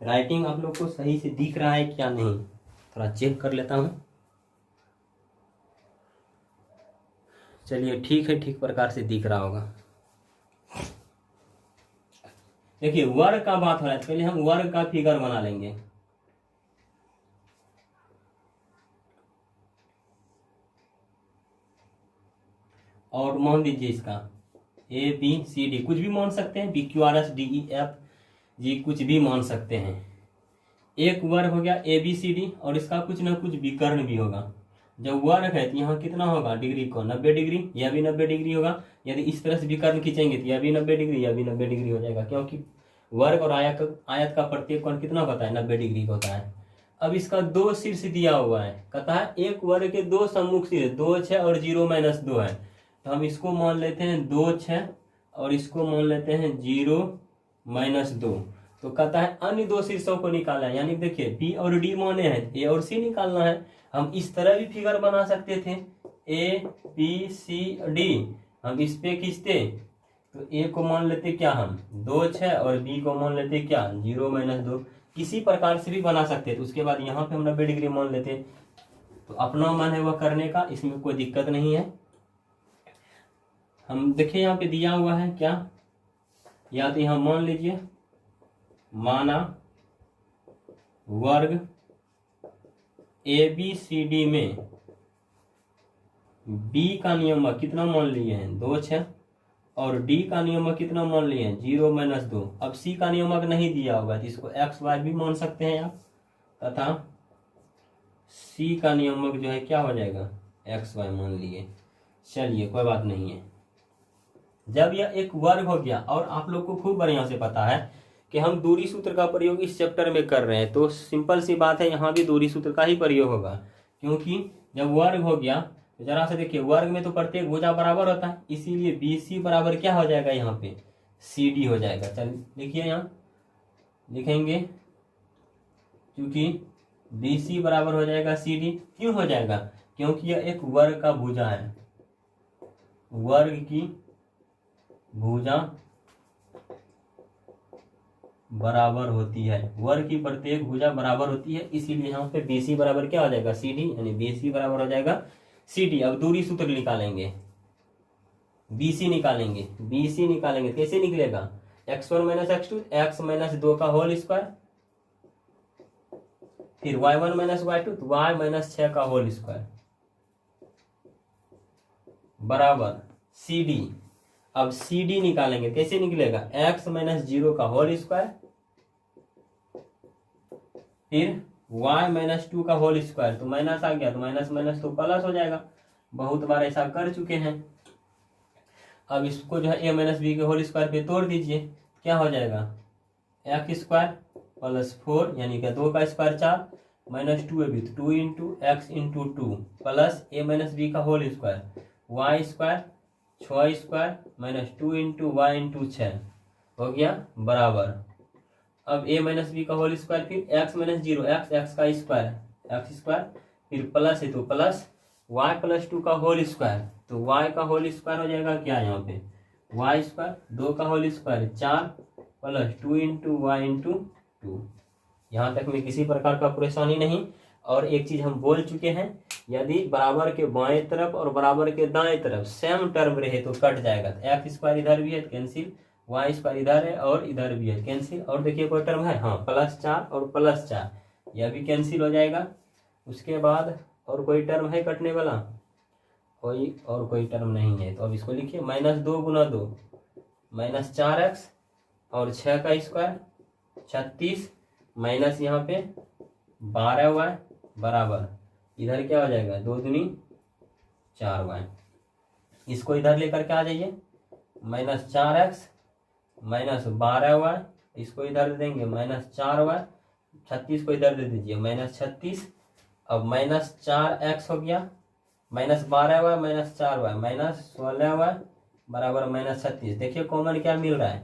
राइटिंग आप लोग को सही से दिख रहा है क्या नहीं, थोड़ा चेक कर लेता हूं। चलिए ठीक है, ठीक प्रकार से दिख रहा होगा। देखिए वर्ग का बात हो रहा है, पहले हम वर्ग का फिगर बना लेंगे। और मान दीजिए इसका ABCD कुछ भी मान सकते हैं, PQRSDEFG कुछ भी मान सकते हैं। एक वर्ग हो गया ABCD और इसका कुछ ना कुछ विकर्ण भी होगा। जब वर्ग है तो यहाँ कितना होगा डिग्री को 90 डिग्री, यह भी 90 डिग्री होगा। यदि इस तरह से विकर्ण खींचेंगे तो यह भी 90 डिग्री, यह भी 90 डिग्री हो जाएगा, क्योंकि वर्ग और आयत का प्रत्येक कोण कितना होता है 90 डिग्री का होता है। अब इसका दो शीर्ष दिया हुआ है, कहता है एक वर्ग के दो सम्मुख शीर्ष 2, 6 और 0 - 2 है। तो हम इसको मान लेते हैं 2, 6 और इसको मान लेते हैं 0 - 2। तो कहता है अन्य दो शीर्षों को निकालना है, यानी देखिए B और D माने हैं, A और C निकालना है। हम इस तरह भी फिगर बना सकते थे, ABCD हम इस पे खींचते तो A को मान लेते क्या हम 2, 6 और B को मान लेते क्या 0 - 2। किसी प्रकार से भी बना सकते थे। उसके बाद यहाँ पे हम 90 डिग्री मान लेते, तो अपना मन है वह करने का, इसमें कोई दिक्कत नहीं है। हम देखिए यहाँ पे दिया हुआ है क्या, या तो यहाँ मान लीजिए माना वर्ग ABCD में B का नियम कितना मान लिए हैं 2, 6 और D का नियम कितना मान लिए हैं 0 - 2। अब C का नियमक नहीं दिया होगा तो इसको XY भी मान सकते हैं आप, तथा C का नियमक जो है क्या हो जाएगा XY मान लिए। चलिए कोई बात नहीं है। जब यह एक वर्ग हो गया, और आप लोग को खूब बढ़िया से पता है कि हम दूरी सूत्र का प्रयोग इस चैप्टर में कर रहे हैं, तो सिंपल सी बात है यहाँ भी दूरी सूत्र का ही प्रयोग होगा। क्योंकि जब वर्ग हो गया तो जरा से देखिए वर्ग में तो प्रत्येक भुजा बराबर होता है, इसीलिए BC बराबर क्या हो जाएगा यहाँ पे CD हो जाएगा। चलिए देखिए यहाँ लिखेंगे, क्योंकि BC बराबर हो जाएगा CD। क्यों हो जाएगा, क्योंकि यह एक वर्ग का भुजा है, वर्ग की भुजा बराबर होती है, वर्ग की प्रत्येक भुजा बराबर होती है, इसीलिए यहाँ पे BC बराबर क्या हो जाएगा CD, यानी BC बराबर हो जाएगा CD। अब दूरी सूत्र निकालेंगे, BC निकालेंगे कैसे निकलेगा x1 - x2 x - 2 का होल स्क्वायर, फिर y1 - y2 तो y - 6 का होल स्क्वायर बराबर CD। अब CD निकालेंगे कैसे निकलेगा x - 0 का होल स्क्वायर, फिर y - 2 का होल स्क्वायर, तो माइनस आ गया तो माइनस तो प्लस हो जाएगा। बहुत बार ऐसा कर चुके हैं। अब इसको जो है a - b के होल स्क्वायर पे तोड़ दीजिए, क्या हो जाएगा x² + 4 यानी कि 2 का स्क्वायर 4 -2ab तो 2 × x × 2 प्लस a - b का होल स्क्वायर y² 6² - 2 × y × 6 हो गया बराबर। अब a - b का होल स्क्वायर, फिर x - 0 x का स्क्वायर x² फिर प्लस है तो प्लस y + 2 का होल स्क्वायर, तो y का होल स्क्वायर हो जाएगा क्या यहाँ पे y², 2 का होल स्क्वायर 4 + 2 × y × 2। यहाँ तक में किसी प्रकार का परेशानी नहीं। और एक चीज हम बोल चुके हैं, यदि बराबर के बाएं तरफ और बराबर के दाएं तरफ सेम टर्म रहे तो कट जाएगा। x² इधर भी है कैंसिल, y² इधर है और इधर भी है कैंसिल, और देखिए कोई टर्म है हाँ +4 और +4 यह भी कैंसिल हो जाएगा। उसके बाद और कोई टर्म है कटने वाला, कोई टर्म नहीं है, तो अब इसको लिखिए -2 × 2 माइनस 4x और 6 का स्क्वायर 36 माइनस यहाँ पे 12y बराबर इधर क्या हो जाएगा 2 दूनी 4y। इसको इधर लेकर के आ जाइए, माइनस 4x माइनस 12y, इसको इधर दे देंगे माइनस 4y, 36 को इधर दे दीजिए माइनस 36। अब माइनस 4x हो गया minus 12y minus 4y minus 16y बराबर माइनस 36। देखिए कॉमन क्या मिल रहा है,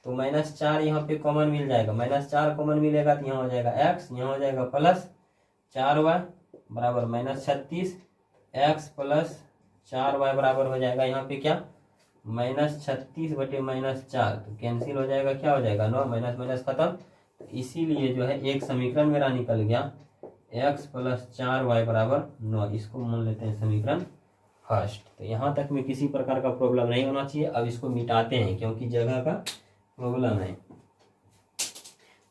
तो माइनस 4 यहाँ पे कॉमन मिल जाएगा, माइनस 4 कॉमन मिलेगा तो यहाँ हो जाएगा x, यहाँ हो जाएगा प्लस 4y बराबर माइनस 36, x प्लस 4y बराबर हो जाएगा यहाँ पे क्या माइनस 36 बटे माइनस 4, तो कैंसिल हो जाएगा, क्या हो जाएगा 9, माइनस माइनस खत्म। तो इसीलिए जो है एक समीकरण मेरा निकल गया x प्लस 4y बराबर 9। इसको मान लेते हैं समीकरण फर्स्ट। तो यहाँ तक में किसी प्रकार का प्रॉब्लम नहीं होना चाहिए। अब इसको मिटाते हैं क्योंकि जगह का प्रॉब्लम है।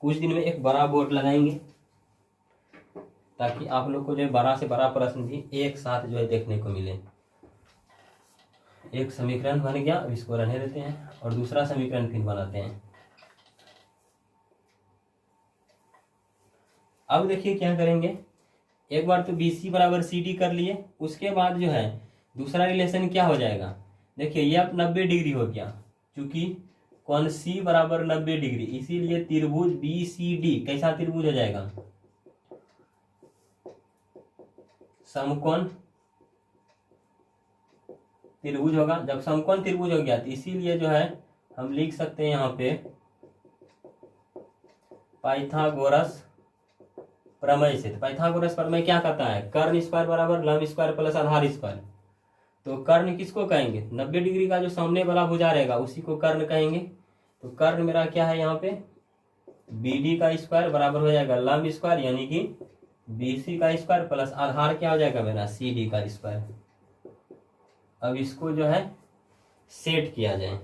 कुछ दिन में एक बड़ा बोर्ड लगाएंगे ताकि आप लोग को जो है बड़ा से बड़ा प्रश्न भी एक साथ जो है देखने को मिले। एक समीकरण बन गया, अब इसको रहने देते हैं और दूसरा समीकरण फिर बनाते हैं। अब देखिए क्या करेंगे, एक बार तो BC बराबर CD कर लिए, उसके बाद जो है दूसरा रिलेशन क्या हो जाएगा, देखिए ये अब 90 डिग्री हो गया, क्योंकि कोण C बराबर 90 डिग्री, इसीलिए त्रिभुज BCD कैसा त्रिभुज हो जाएगा, समकोण त्रिभुज होगा। जब समकोण त्रिभुज हो गया तो इसीलिए जो है हम लिख सकते हैं यहाँ पे पाइथागोरस प्रमेय से। तो पाइथागोरस प्रमेय क्या कहता है, कर्ण स्क्वायर बराबर लंब स्क्वायर प्लस आधार स्क्वायर। तो कर्ण किसको कहेंगे, 90 डिग्री का जो सामने वाला भुजा रहेगा उसी को कर्ण कहेंगे। तो कर्ण मेरा क्या है यहाँ पे BD का स्क्वायर बराबर हो जाएगा लंब स्क्वायर यानी कि BC का स्क्वायर प्लस आधार क्या हो जाएगा मेरा CD का स्क्वायर। अब इसको जो है सेट किया जाए,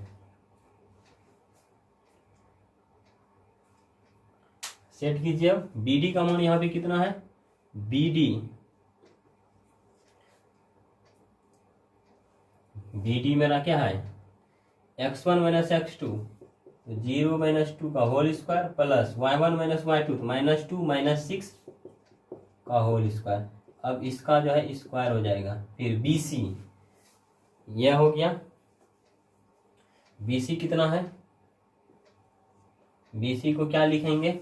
सेट कीजिए। अब BD का मान यहाँ पे कितना है, BD मेरा क्या है x1 माइनस x2 0 माइनस 2 का whole square plus y1 minus y2 minus 2 minus 6 का होल स्क्वायर। अब इसका जो है स्क्वायर हो जाएगा। फिर BC यह हो गया, BC कितना है, BC को क्या लिखेंगे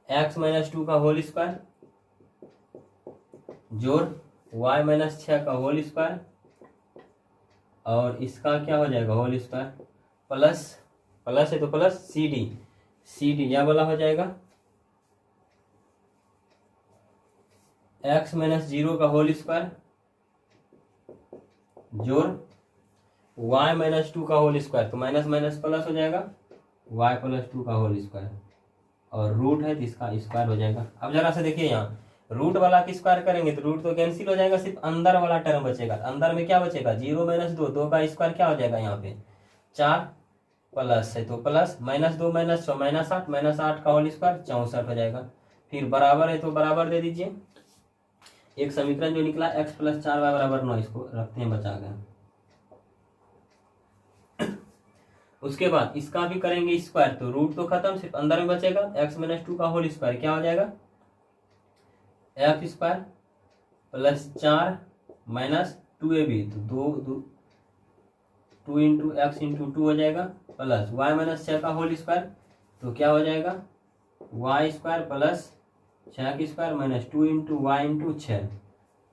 x माइनस 2 का होल स्क्वायर जोड़ y माइनस 6 का होल स्क्वायर और इसका क्या हो जाएगा होल स्क्वायर प्लस प्लस है तो प्लस CD यह वाला हो जाएगा x माइनस 0 का होल स्क्वायर जोड़ y माइनस 2 का होल स्क्वायर, तो माइनस माइनस प्लस हो जाएगा y प्लस 2 का होल स्क्वायर और रूट है जिसका स्क्वायर हो जाएगा। अब जरा से देखिए यहाँ रूट वाला की स्क्वायर करेंगे तो रूट तो कैंसिल हो जाएगा, सिर्फ अंदर वाला टर्म बचेगा। अंदर में क्या बचेगा 0 माइनस 2, 2 का स्क्वायर क्या हो जाएगा यहाँ पे 4 प्लस है तो प्लस माइनस 2 माइनस 6 माइनस 8 का होल स्क्वायर 64 हो जाएगा। फिर बराबर है तो बराबर दे दीजिए। एक समीकरण जो निकला x प्लस 4y बराबर 9, इसको रखते हैं बचा कर। उसके बाद इसका भी करेंगे स्क्वायर, तो रूट तो खत्म, सिर्फ अंदर में बचेगा x माइनस 2 का होल स्क्वायर क्या हो जाएगा f square plus 4 minus 2ab, तो 2 इंटू एक्स इंटू 2 हो जाएगा प्लस y माइनस 6 का होल स्क्वायर, तो क्या हो जाएगा y स्क्वायर प्लस 6 की square minus 2 into y into 6।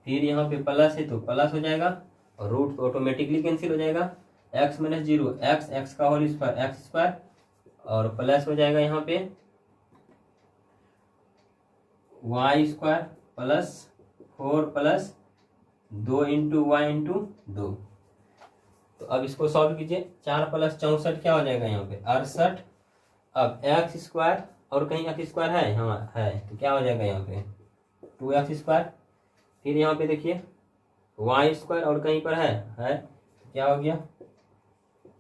फिर यहाँ पे प्लस है तो प्लस हो जाएगा और रूट तो ऑटोमेटिकली कैंसिल हो जाएगा। x माइनस 0 x का होल स्क्वायर एक्स स्क्वायर और प्लस हो जाएगा यहाँ पे y square plus 4 plus 2 into y into 2। तो अब इसको सॉल्व कीजिए, 4 प्लस 64 क्या हो जाएगा यहाँ पे 68। अब एक्स स्क्वायर और कहीं एक्स स्क्वायर है, हाँ है, तो क्या हो जाएगा यहाँ पे 2x स्क्वायर। फिर यहाँ पे देखिए y स्क्वायर और कहीं पर है तो क्या हो गया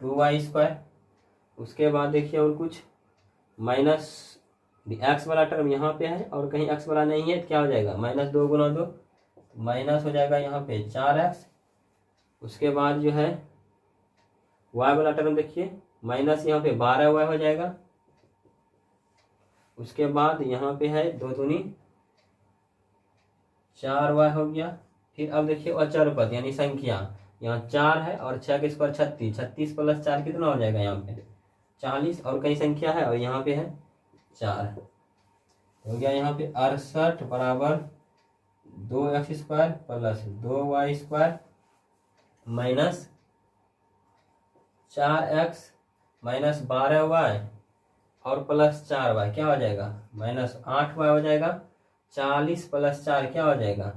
2y स्क्वायर। उसके बाद देखिए और कुछ माइनस एक्स वाला टर्म यहाँ पे है और कहीं एक्स वाला नहीं है तो क्या हो जाएगा माइनस 2 गुना 2, माइनस हो जाएगा यहाँ पे 4x। उसके बाद जो है वाई वाला टर्म देखिए माइनस यहाँ पे 12y हो जाएगा। उसके बाद यहाँ पे है 2 दूनी 4y हो गया। फिर अब देखिए अचर पद यानी संख्या, यहाँ 4 है और 6 के स्क्वायर 36, 36 प्लस 4 कितना हो जाएगा यहाँ पे 40, और कई संख्या है और यहाँ पे है 4 हो गया। यहाँ पे 68 बराबर 2x square plus 2y square minus 4x minus 12y और प्लस 4y क्या हो जाएगा माइनस 8y हो जाएगा। 40 प्लस 4 क्या हो जाएगा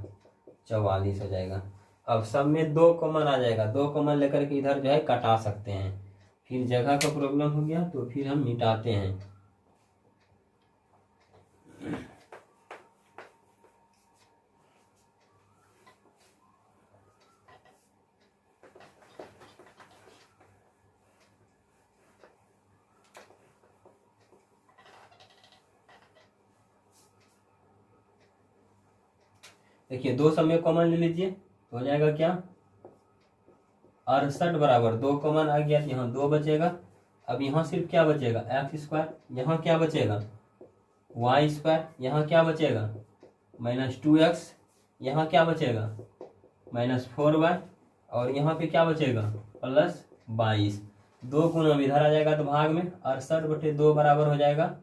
44 हो जाएगा। अब सब में 2 कॉमन आ जाएगा, 2 कॉमन लेकर के इधर जो है कटा सकते हैं। फिर जगह का प्रॉब्लम हो गया तो फिर हम मिटाते हैं। देखिए 2 सब में कॉमन ले लीजिए तो हो जाएगा क्या 68 बराबर 2 कॉमन आ गया तो यहाँ 2 बचेगा। अब यहाँ सिर्फ क्या बचेगा एक्स स्क्वायर, यहाँ क्या बचेगा वाई स्क्वायर, यहाँ क्या बचेगा माइनस 2x, यहाँ क्या बचेगा माइनस 4y और यहाँ पे क्या बचेगा प्लस 22। 2 गुना इधर आ जाएगा तो भाग में 68/2 बराबर हो जाएगा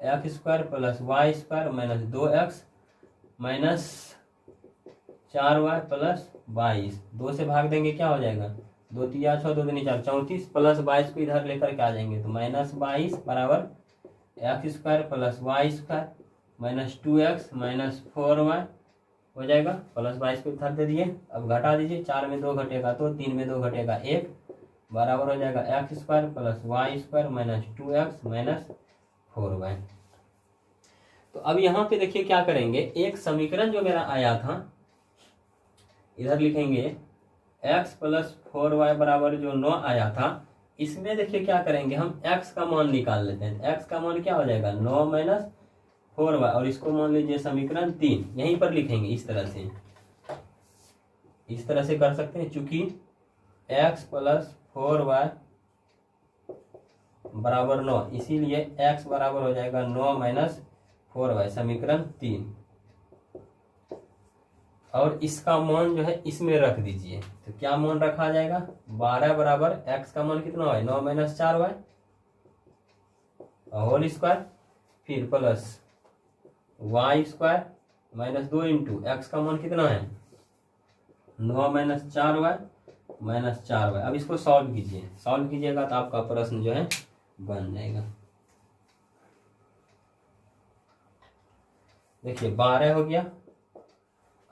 x square plus y square minus 2x minus 4y plus 22। 2 से भाग देंगे क्या हो जाएगा 2 3 6 2 3 4 34 प्लस 22 को इधर लेकर के आ जाएंगे तो माइनस 22 बराबर x square plus y square minus 2x minus 4y हो जाएगा। प्लस 22 को इधर दे दिए। अब घटा दीजिए, 4 में 2 घटेगा तो 3 में 2 घटेगा 1 बराबर हो जाएगा x square plus y square minus 2x minus 4y। तो अब यहाँ पे देखिए क्या करेंगे, एक समीकरण जो मेरा आया था इधर लिखेंगे x प्लस 4y बराबर जो 9 आया था, इसमें देखिए क्या करेंगे हम x का मान निकाल लेते हैं। x का मान क्या हो जाएगा 9 माइनस 4y और इसको मान लीजिए समीकरण 3, यहीं पर लिखेंगे इस तरह से कर सकते हैं। चूंकि x प्लस 4y बराबर 9 इसीलिए x बराबर हो जाएगा 9 माइनस 4y समीकरण 3 और इसका मान जो है इसमें रख दीजिए। तो क्या मान रखा जाएगा 12 बराबर x का मान कितना है 9 माइनस 4y होल स्क्वायर फिर plus y square minus 2 into x का मान कितना है 9 माइनस 4y माइनस 4y। अब इसको सॉल्व कीजिए, सॉल्व कीजिएगा तो आपका प्रश्न जो है बन जाएगा। देखिए 12 हो गया।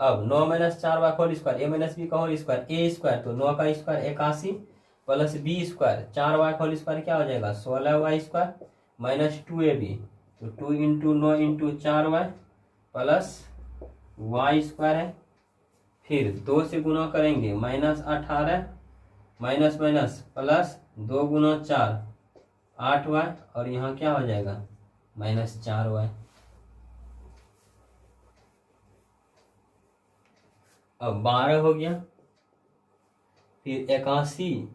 अब 9 minus 4y whole square a minus b का होल स्क्वायर ए स्क्वायर तो 9 का square 81 plus b square 4y whole square क्या हो जाएगा 16y स्क्वायर माइनस 2ab तो 2 into 9 into 4y plus y square है। फिर 2 से गुना करेंगे माइनस 18 माइनस माइनस प्लस 2 गुना 4 8y और यहाँ क्या हो जाएगा माइनस 4y। अब 12 हो गया। फिर 81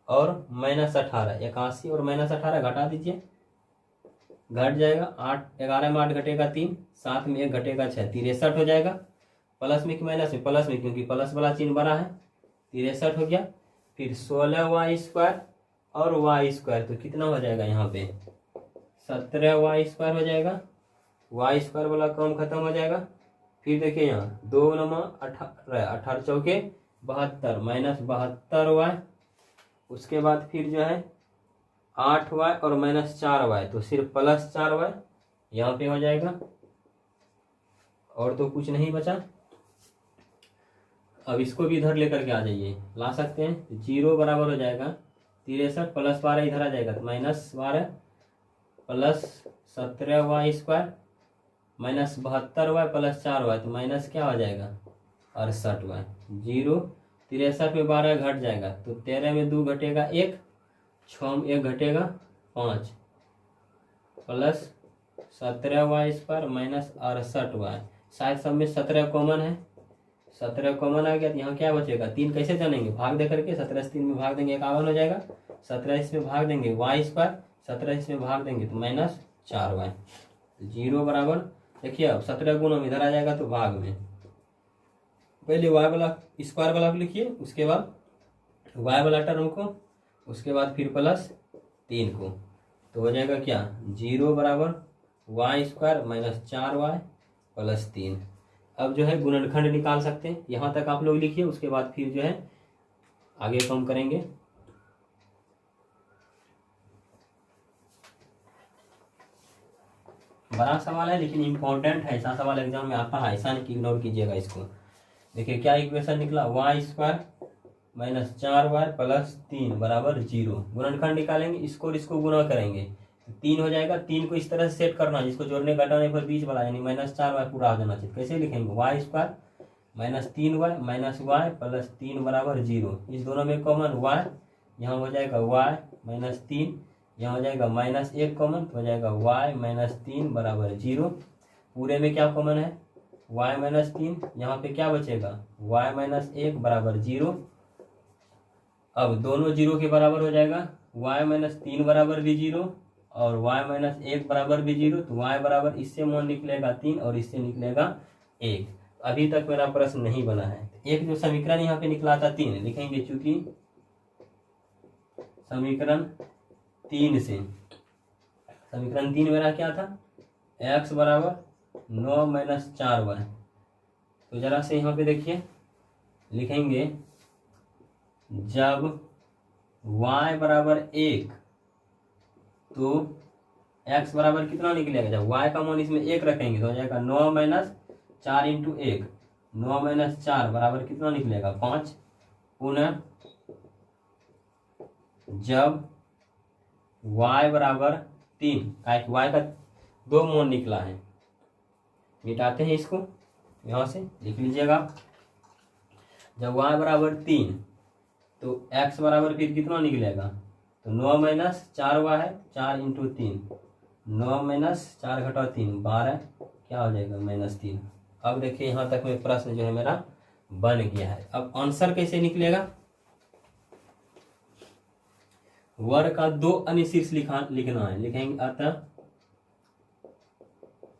और माइनस 18, 81 और माइनस 18 घटा दीजिए, घट जाएगा 8, 11 में 8 घटेगा 3, 7 में 1 घटेगा 6, 63 हो जाएगा। प्लस में कि माइनस में प्लस में, क्योंकि प्लस वाला चिन्ह बड़ा है 63 हो गया। फिर 16y स्क्वायर और वाई स्क्वायर तो कितना हो जाएगा यहाँ पे 17y स्क्वायर हो जाएगा। वाई स्क्वायर वाला काम खत्म हो जाएगा। फिर देखिए यहाँ 2 नमा 18, 18 चौके 72 माइनस 72y। उसके बाद फिर जो है 8y और माइनस 4y तो सिर्फ प्लस 4y यहाँ पे हो जाएगा और तो कुछ नहीं बचा। अब इसको भी इधर लेकर के आ जाइए, ला सकते हैं। 0 बराबर हो जाएगा 63 प्लस 12 इधर आ जाएगा तो minus 12 plus 17y square minus 72y plus 4y तो माइनस क्या हो जाएगा 68y। 0 63 में 12 घट जाएगा तो 13 में 2 घटेगा 1, 6 में 1 घटेगा 5 plus 17y square minus 68y। शायद सब में 17 कॉमन है, 17 कॉमन आ गया तो यहाँ क्या बचेगा, 3 कैसे जानेंगे, भाग दे करके 17 से 3 में भाग देंगे 51 हो जाएगा। 17 इसमें भाग देंगे वाई स्क्वायर, 17 इसमें भाग देंगे तो -4y। तो 0 बराबर, देखिए अब 17 गुना इधर आ जाएगा तो भाग में पहले y वाला स्क्वायर वाला को लिखिए, उसके बाद y वाला टर्म को, उसके बाद फिर +3 को, तो हो जाएगा क्या 0 बराबर y स्क्वायर -4y +3। अब जो है गुणनखंड निकाल सकते हैं, यहाँ तक आप लोग लिखिए, उसके बाद फिर जो है आगे कम करेंगे। बड़ा सवाल है लेकिन इम्पोर्टेंट है, ऐसा सवाल एग्जाम में आता है, ऐसा नहीं कि इग्नोर कीजिएगा इसको। देखिए क्या इक्वेशन निकला, y स्क्वायर -4y +3 बराबर 0। गुणनखंड निकालेंगे, इसको और इसको गुणा करेंगे तो 3 हो जाएगा। 3 को इस तरह से सेट करना जिसको जोड़ने घटाने पर बीच वाला यानी -4y पूरा आ जाना चाहिए। कैसे लिखेंगे, y स्क्वायर -3y -y +3 बराबर 0। इस दोनों में कॉमन y, यहाँ हो जाएगा y -3, यहाँ हो जाएगा -1 कॉमन तो हो जाएगा y -3 बराबर 0। पूरे में क्या कॉमन है, y -3, यहाँ पे क्या बचेगा y-1 बराबर 0। अब दोनों 0 के बराबर हो जाएगा, y-3 बराबर भी 0 और y-1 बराबर भी 0, तो y बराबर इससे मान निकलेगा 3 और इससे निकलेगा 1। अभी तक मेरा प्रश्न नहीं बना है। एक जो समीकरण यहाँ पे निकला था 3 लिखेंगे, चूंकि समीकरण 3 से, समीकरण 3 मेरा क्या था, x बराबर 9 - 4y। तो जरा से यहाँ पे देखिए लिखेंगे, जब y बराबर 1 तो x बराबर कितना निकलेगा, जब y का मान इसमें 1 रखेंगे तो हो जाएगा 9 - 4 × 1, 9 - 4 बराबर कितना निकलेगा 5। पुनः जब y बराबर 3, y का 2 मान निकला है, मिटाते हैं इसको, यहाँ से लिख लीजिएगा। जब y बराबर 3 तो x बराबर फिर कितना निकलेगा, तो 9 - 4y है, 4 × 3, 9 - 4 घटाओ 3 12, क्या हो जाएगा -3। अब देखिए यहाँ तक में प्रश्न जो है मेरा बन गया है। अब आंसर कैसे निकलेगा, वर्ग का 2 अनिशीर्ष लिखना है, लिखेंगे अतः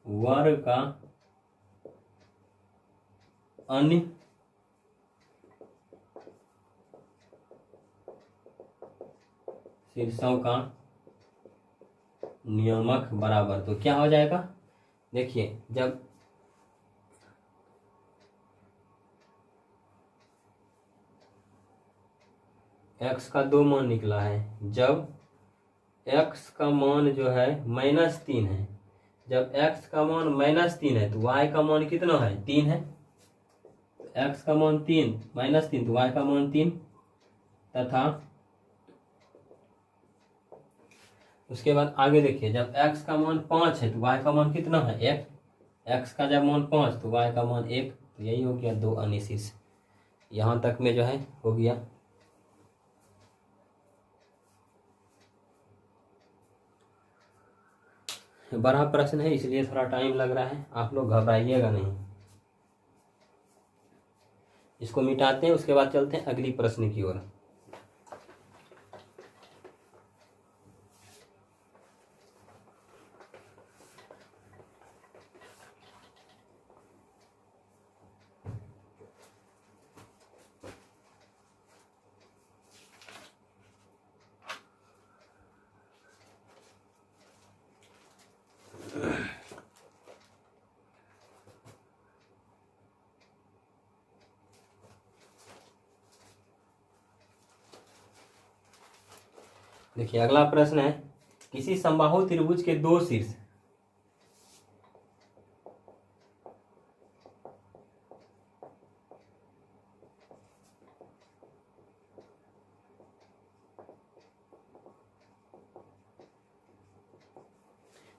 वर्ग का अन्य शीर्षों का नियमक बराबर, तो क्या हो जाएगा, देखिए जब x का 2 मान निकला है, जब x का मान जो है -3 है, जब x का मान -3 है तो y का मान कितना है 3 है, x का मान 3 -3 तो y का मान 3, तथा उसके बाद आगे देखिए जब x का मान 5 है तो y का मान कितना है 1, x का जब मान 5 तो y का मान 1, तो यही हो गया 2 अनिशीर्ष। यहाँ तक में जो है हो गया। बड़ा प्रश्न है इसलिए थोड़ा टाइम लग रहा है, आप लोग घबराइएगा नहीं। इसको मिटाते हैं, उसके बाद चलते हैं अगली प्रश्न की ओर। देखिए अगला प्रश्न है, किसी समबाहु त्रिभुज के 2 शीर्ष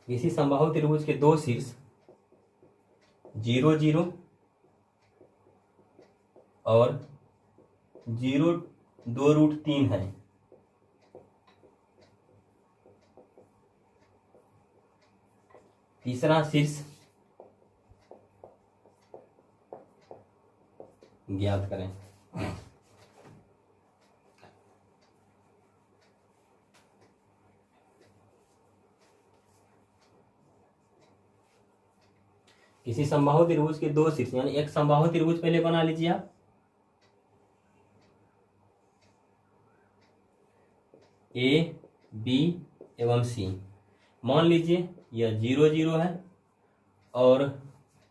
किसी समबाहु त्रिभुज के 2 शीर्ष 0 0 और 0 2√3 है। तीसरा शीर्ष ज्ञात करें। किसी समबाहु त्रिभुज के दो शीर्ष, यानी एक समबाहु त्रिभुज पहले बना लीजिए आप, ए बी एवं सी। मान लीजिए यह 0 0 है और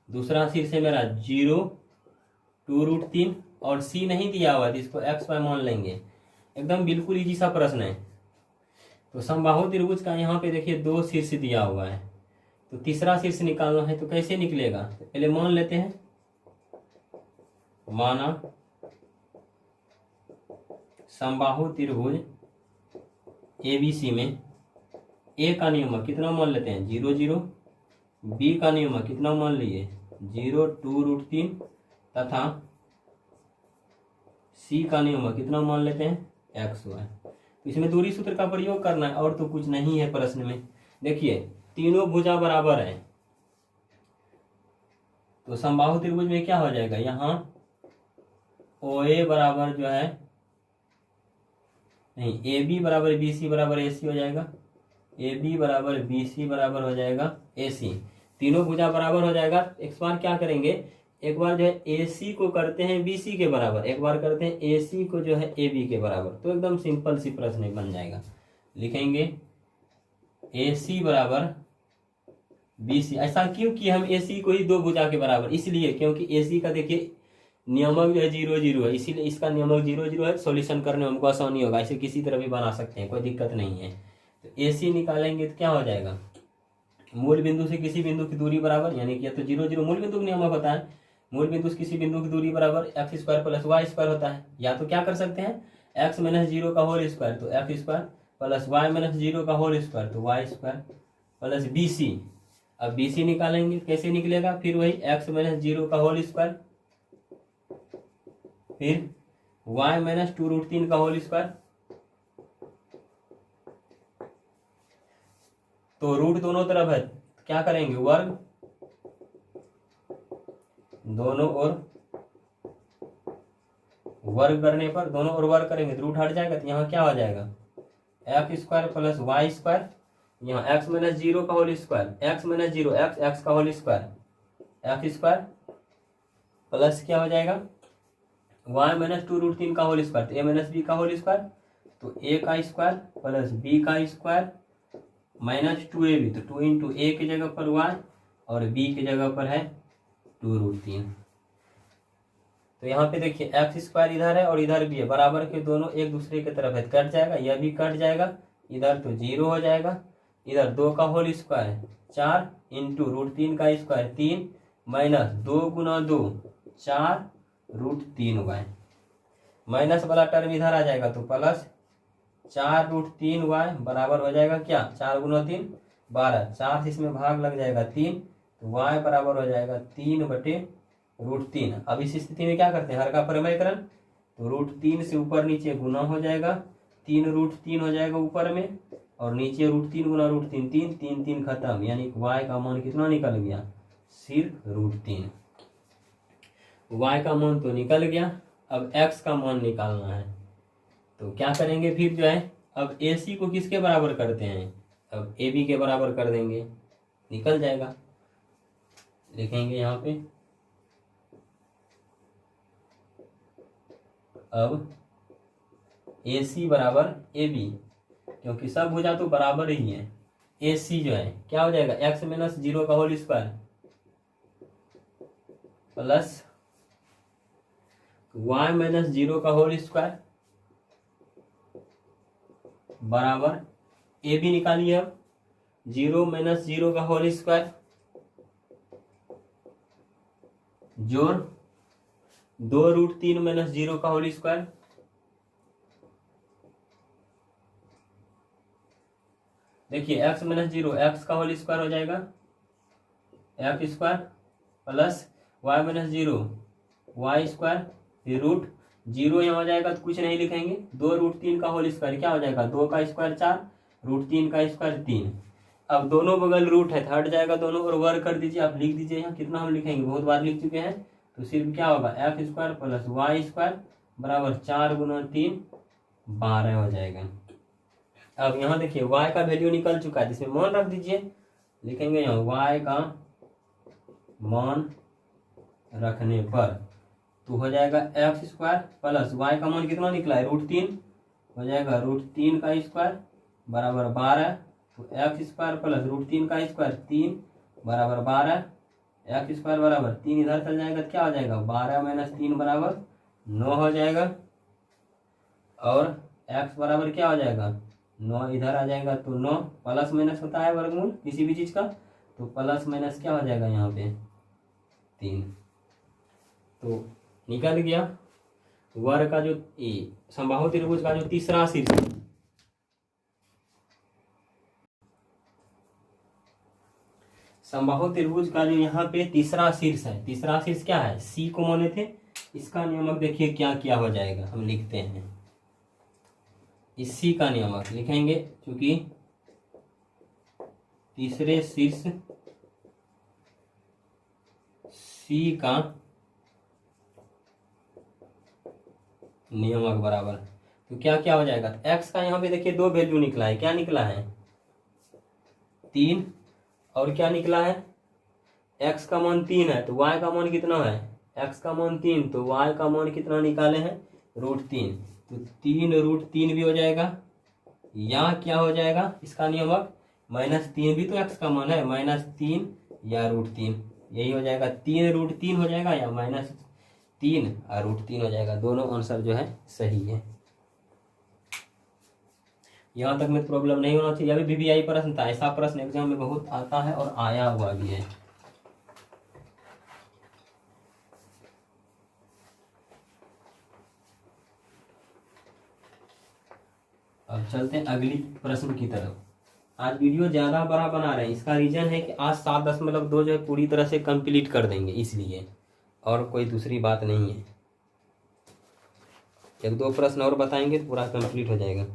दूसरा शीर्ष है मेरा 0 2√3 और सी नहीं दिया हुआ है, इसको एक्स वाई मान लेंगे। एकदम बिल्कुल इजी सा प्रश्न है। तो समबाहु त्रिभुज का यहाँ पे देखिए दो शीर्ष दिया हुआ है, तो तीसरा शीर्ष निकालना है, तो कैसे निकलेगा? तो पहले मान लेते हैं, माना समबाहु त्रिभुज ABC में ए का नियम कितना मान लेते हैं 0 0, बी का नियम कितना मान लिए 0 2√3 तथा सी का नियम कितना मान लेते हैं एक्स वाई। तो इसमें दूरी सूत्र का प्रयोग करना है और तो कुछ नहीं है प्रश्न में। देखिए तीनों भुजा बराबर है, तो समबाहु त्रिभुज में क्या हो जाएगा, यहाँ OA बराबर जो है नहीं, AB बराबर BC बराबर AC हो जाएगा, AB बराबर BC बराबर हो जाएगा AC। तीनों भुजा बराबर हो जाएगा। एक बार क्या करेंगे, एक बार जो है AC को करते हैं BC के बराबर, एक बार करते हैं AC को जो है AB के बराबर, तो एकदम सिंपल सी प्रश्न बन जाएगा। लिखेंगे AC बराबर BC। ऐसा क्यों कि हम AC को ही दो भुजा के बराबर, इसलिए क्योंकि AC का देखिए नियमक जो है 0 0 है, इसीलिए इसका नियमक 0 0 है। सॉल्यूशन करने में हमको आसानी होगा, इसे किसी तरह भी बना सकते हैं, कोई दिक्कत नहीं है। तो AC निकालेंगे तो क्या हो जाएगा, मूल बिंदु से किसी बिंदु की दूरी बराबर, यानी कि या तो 0 0 मूल बिंदु का नियमक होता है, मूल बिंदु से किसी बिंदु की दूरी बराबर x² + y² होता है। या तो क्या कर सकते हैं x - 0 का होल स्क्वायर, तो x² + y - 0 का होल स्क्वायर, तो y² + BC। अब BC निकालेंगे, कैसे निकलेगा, फिर वही x - 0 का होल स्क्वायर, फिर y - 2√3 का होल स्क्वायर। तो रूट दोनों तरफ है, क्या करेंगे वर्ग, दोनों ओर वर्ग करने पर दोनों ओर वर्ग करेंगे तो रूट हट जाएगा, तो यहाँ क्या हो जाएगा x² + y², यहाँ x - 0 का होल स्क्वायर, x - 0 x का होल स्क्वायर, x² प्लस क्या हो जाएगा y - 2√3 का होल स्क्वायर, तो a - b का होल स्क्वायर, तो a का स्क्वायर प्लस b का स्क्वायर माइनस 2ab, तो 2 × a की जगह पर y और b की जगह पर है 2√3। तो यहाँ पे देखिए x² इधर है और इधर भी है, बराबर के दोनों एक दूसरे की तरफ है, कट जाएगा, यह भी कट जाएगा, इधर तो 0 हो जाएगा, इधर 2 का होल स्क्वायर 4 × √3 का स्क्वायर 3 माइनस 2 × 2 4√3y, माइनस वाला टर्म इधर आ जाएगा, तो प्लस 4√3y बराबर हो जाएगा क्या 4 × 3 12, 4 से इसमें भाग लग जाएगा 3, तो y बराबर हो जाएगा 3/√3। अब इस स्थिति में क्या करते हैं हर का परिमयकरण, तो √3 से ऊपर नीचे गुना हो जाएगा, 3√3 हो जाएगा ऊपर में और नीचे √3 × √3 3 3 3 खत्म, यानी y का मान कितना निकल गया सिर्फ √3। y का मान तो निकल गया, अब x का मान निकालना है, तो क्या करेंगे फिर जो है, अब AC को किसके बराबर करते हैं, अब AB के बराबर कर देंगे, निकल जाएगा। लिखेंगे यहाँ पे अब AC बराबर AB, क्योंकि सब भुजा तो बराबर ही है। AC जो है क्या हो जाएगा x - 0 का होल स्क्वायर प्लस y - 0 का होल स्क्वायर बराबर AB निकालिए, अब 0 - 0 का होल स्क्वायर जोड़ 2√3 - 0 का होल स्क्वायर, देखिए x - 0 x का होल स्क्वायर हो जाएगा x² प्लस y - 0 y², फिर √0 यहाँ हो जाएगा तो कुछ नहीं लिखेंगे, 2√3 का होल स्क्वायर क्या हो जाएगा 2 का स्क्वायर 4 √3 का स्क्वायर 3। अब दोनों बगल रूट है तो हट जाएगा दोनों और वर्ग कर दीजिए, आप लिख दीजिए यहाँ कितना हम लिखेंगे, बहुत बार लिख चुके हैं, तो सिर्फ क्या होगा x square plus y square बराबर 4 गुना 3 12 हो जाएगा। अब यहाँ देखिए y का वैल्यू निकल चुका है, जिसमें मान रख दीजिए, लिखेंगे यहाँ y का मान रखने पर तो हो जाएगा एक्स स्क्वायर प्लस y का मान कितना निकला है √3 हो जाएगा √3 का स्क्वायर बराबर 12। तो एक्स स्क्वायर प्लस √3 का स्क्वायर 3 बराबर 12। एक्स स्क्वायर बराबर 3 इधर चल जाएगा तो क्या हो जाएगा 12 माइनस 3 बराबर 9 हो जाएगा। और एक्स बराबर क्या हो जाएगा 9 इधर आ जाएगा तो 9 प्लस माइनस होता है वर्गमूल किसी भी चीज़ का, तो प्लस माइनस क्या हो जाएगा यहाँ पे 3। तो निकल गया वर्ग का जो समबाहु त्रिभुज का जो तीसरा शीर्ष समबाहु त्रिभुज का जो यहाँ पे तीसरा शीर्ष है, तीसरा शीर्ष क्या है सी को माने थे, इसका नियमक देखिए क्या क्या हो जाएगा। हम लिखते हैं इस सी का नियमक लिखेंगे, क्योंकि तीसरे शीर्ष सी का नियमक बराबर तो क्या क्या हो जाएगा। तो एक्स का यहाँ पे देखिए 2 वैल्यू निकला है, क्या निकला है 3 और क्या निकला है x का मान 3 है तो y का मान कितना है x का मान 3 तो y का मान कितना निकाले हैं √3 तो 3 √3 भी हो जाएगा। या क्या हो जाएगा इसका नियमक -3 भी तो x का मान है -3 या √3 यही हो जाएगा 3 √3 हो जाएगा या -3 और √3 हो जाएगा। दोनों आंसर जो है सही है। यहाँ तक में प्रॉब्लम नहीं होना चाहिए। अभी VVI प्रश्न था, ऐसा प्रश्न एग्जाम में बहुत आता है और आया हुआ भी है। अब चलते हैं अगली प्रश्न की तरफ। आज वीडियो ज़्यादा बड़ा बना रहे हैं, इसका रीजन है कि आज 7.2 जो है पूरी तरह से कंप्लीट कर देंगे, इसलिए और कोई दूसरी बात नहीं है। 1-2 प्रश्न और बताएंगे तो पूरा कंप्लीट हो जाएगा।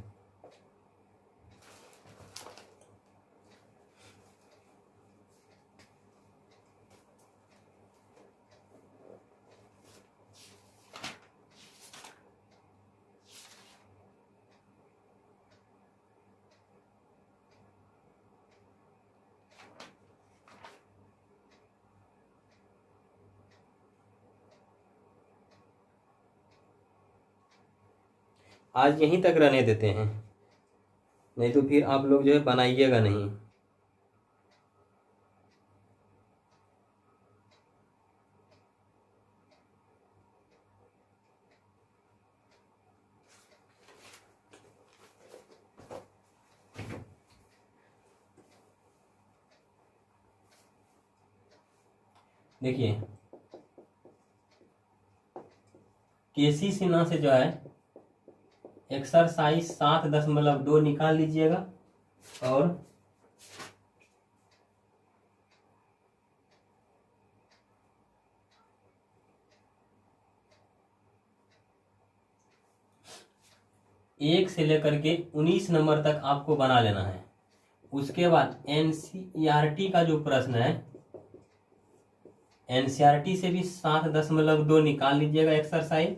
आज यहीं तक रहने देते हैं, नहीं तो फिर आप लोग जो है बनाइएगा नहीं। देखिए केसी सिन्हा से जो है एक्सरसाइज 7.2 निकाल लीजिएगा और एक से लेकर के 19 नंबर तक आपको बना लेना है। उसके बाद NCERT का जो प्रश्न है, NCERT से भी 7.2 निकाल लीजिएगा एक्सरसाइज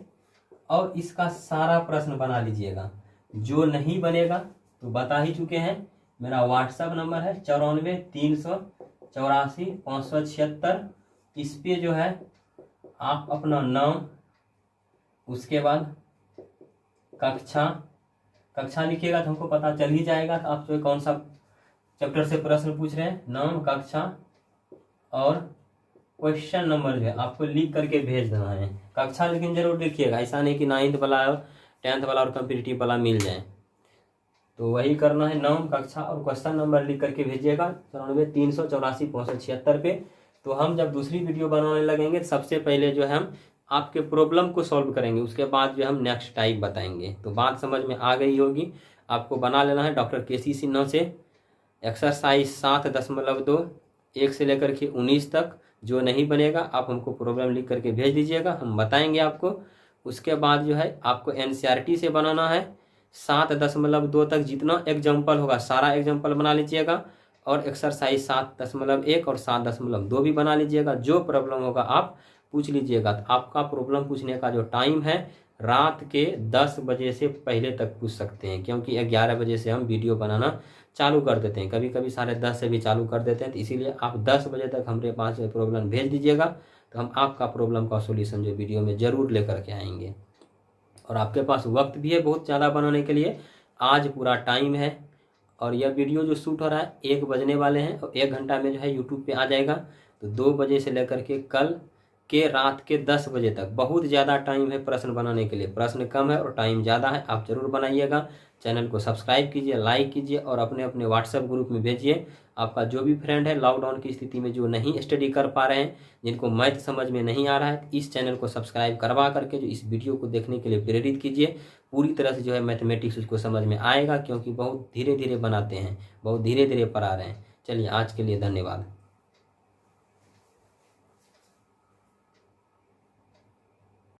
और इसका सारा प्रश्न बना लीजिएगा। जो नहीं बनेगा तो बता ही चुके हैं, मेरा व्हाट्सएप नंबर है 94 384 576। इस पे जो है आप अपना नाम, उसके बाद कक्षा लिखिएगा तो हमको पता चल ही जाएगा कि आप जो कौन सा चैप्टर से प्रश्न पूछ रहे हैं। नाम, कक्षा और क्वेश्चन नंबर जो है आपको लिख करके भेज देना है। कक्षा लेकिन जरूर देखिएगा, ऐसा नहीं कि 9th वाला और 10th वाला और कम्पिटिटिव वाला मिल जाए। तो वही करना है, नाम, कक्षा और क्वेश्चन नंबर लिख करके भेजिएगा 94 384 576 पे। तो हम जब दूसरी वीडियो बनाने लगेंगे सबसे पहले जो है हम आपके प्रॉब्लम को सॉल्व करेंगे, उसके बाद जो हम नेक्स्ट टाइप बताएंगे। तो बात समझ में आ गई होगी। आपको बना लेना है डॉक्टर केसी सिन्हा से एक्सरसाइज 7.2 1 से लेकर के 19 तक। जो नहीं बनेगा आप हमको प्रॉब्लम लिख करके भेज दीजिएगा, हम बताएंगे आपको। उसके बाद जो है आपको NCERT से बनाना है 7.2 तक। जितना एग्जाम्पल होगा सारा एग्जाम्पल बना लीजिएगा और एक्सरसाइज 7.1 और 7.2 भी बना लीजिएगा। जो प्रॉब्लम होगा आप पूछ लीजिएगा। तो आपका प्रॉब्लम पूछने का जो टाइम है रात के 10 बजे से पहले तक पूछ सकते हैं, क्योंकि 11 बजे से हम वीडियो बनाना चालू कर देते हैं, कभी कभी 10:30 से भी चालू कर देते हैं। तो इसीलिए आप 10 बजे तक हमारे पास प्रॉब्लम भेज दीजिएगा, तो हम आपका प्रॉब्लम का सॉल्यूशन जो वीडियो में ज़रूर लेकर के आएंगे। और आपके पास वक्त भी है बहुत ज़्यादा बनाने के लिए, आज पूरा टाइम है। और यह वीडियो जो शूट हो रहा है 1 बजने वाले हैं और 1 घंटा में जो है यूट्यूब पे आ जाएगा। तो 2 बजे से लेकर के कल के रात के 10 बजे तक बहुत ज़्यादा टाइम है प्रश्न बनाने के लिए। प्रश्न कम है और टाइम ज़्यादा है, आप ज़रूर बनाइएगा। चैनल को सब्सक्राइब कीजिए, लाइक कीजिए और अपने अपने व्हाट्सएप ग्रुप में भेजिए। आपका जो भी फ्रेंड है लॉकडाउन की स्थिति में जो नहीं स्टडी कर पा रहे हैं, जिनको मैथ समझ में नहीं आ रहा है, इस चैनल को सब्सक्राइब करवा करके जो इस वीडियो को देखने के लिए प्रेरित कीजिए। पूरी तरह से जो है मैथमेटिक्स उसको समझ में आएगा, क्योंकि बहुत धीरे धीरे बनाते हैं, बहुत धीरे धीरे पढ़ा रहे हैं। चलिए आज के लिए धन्यवाद।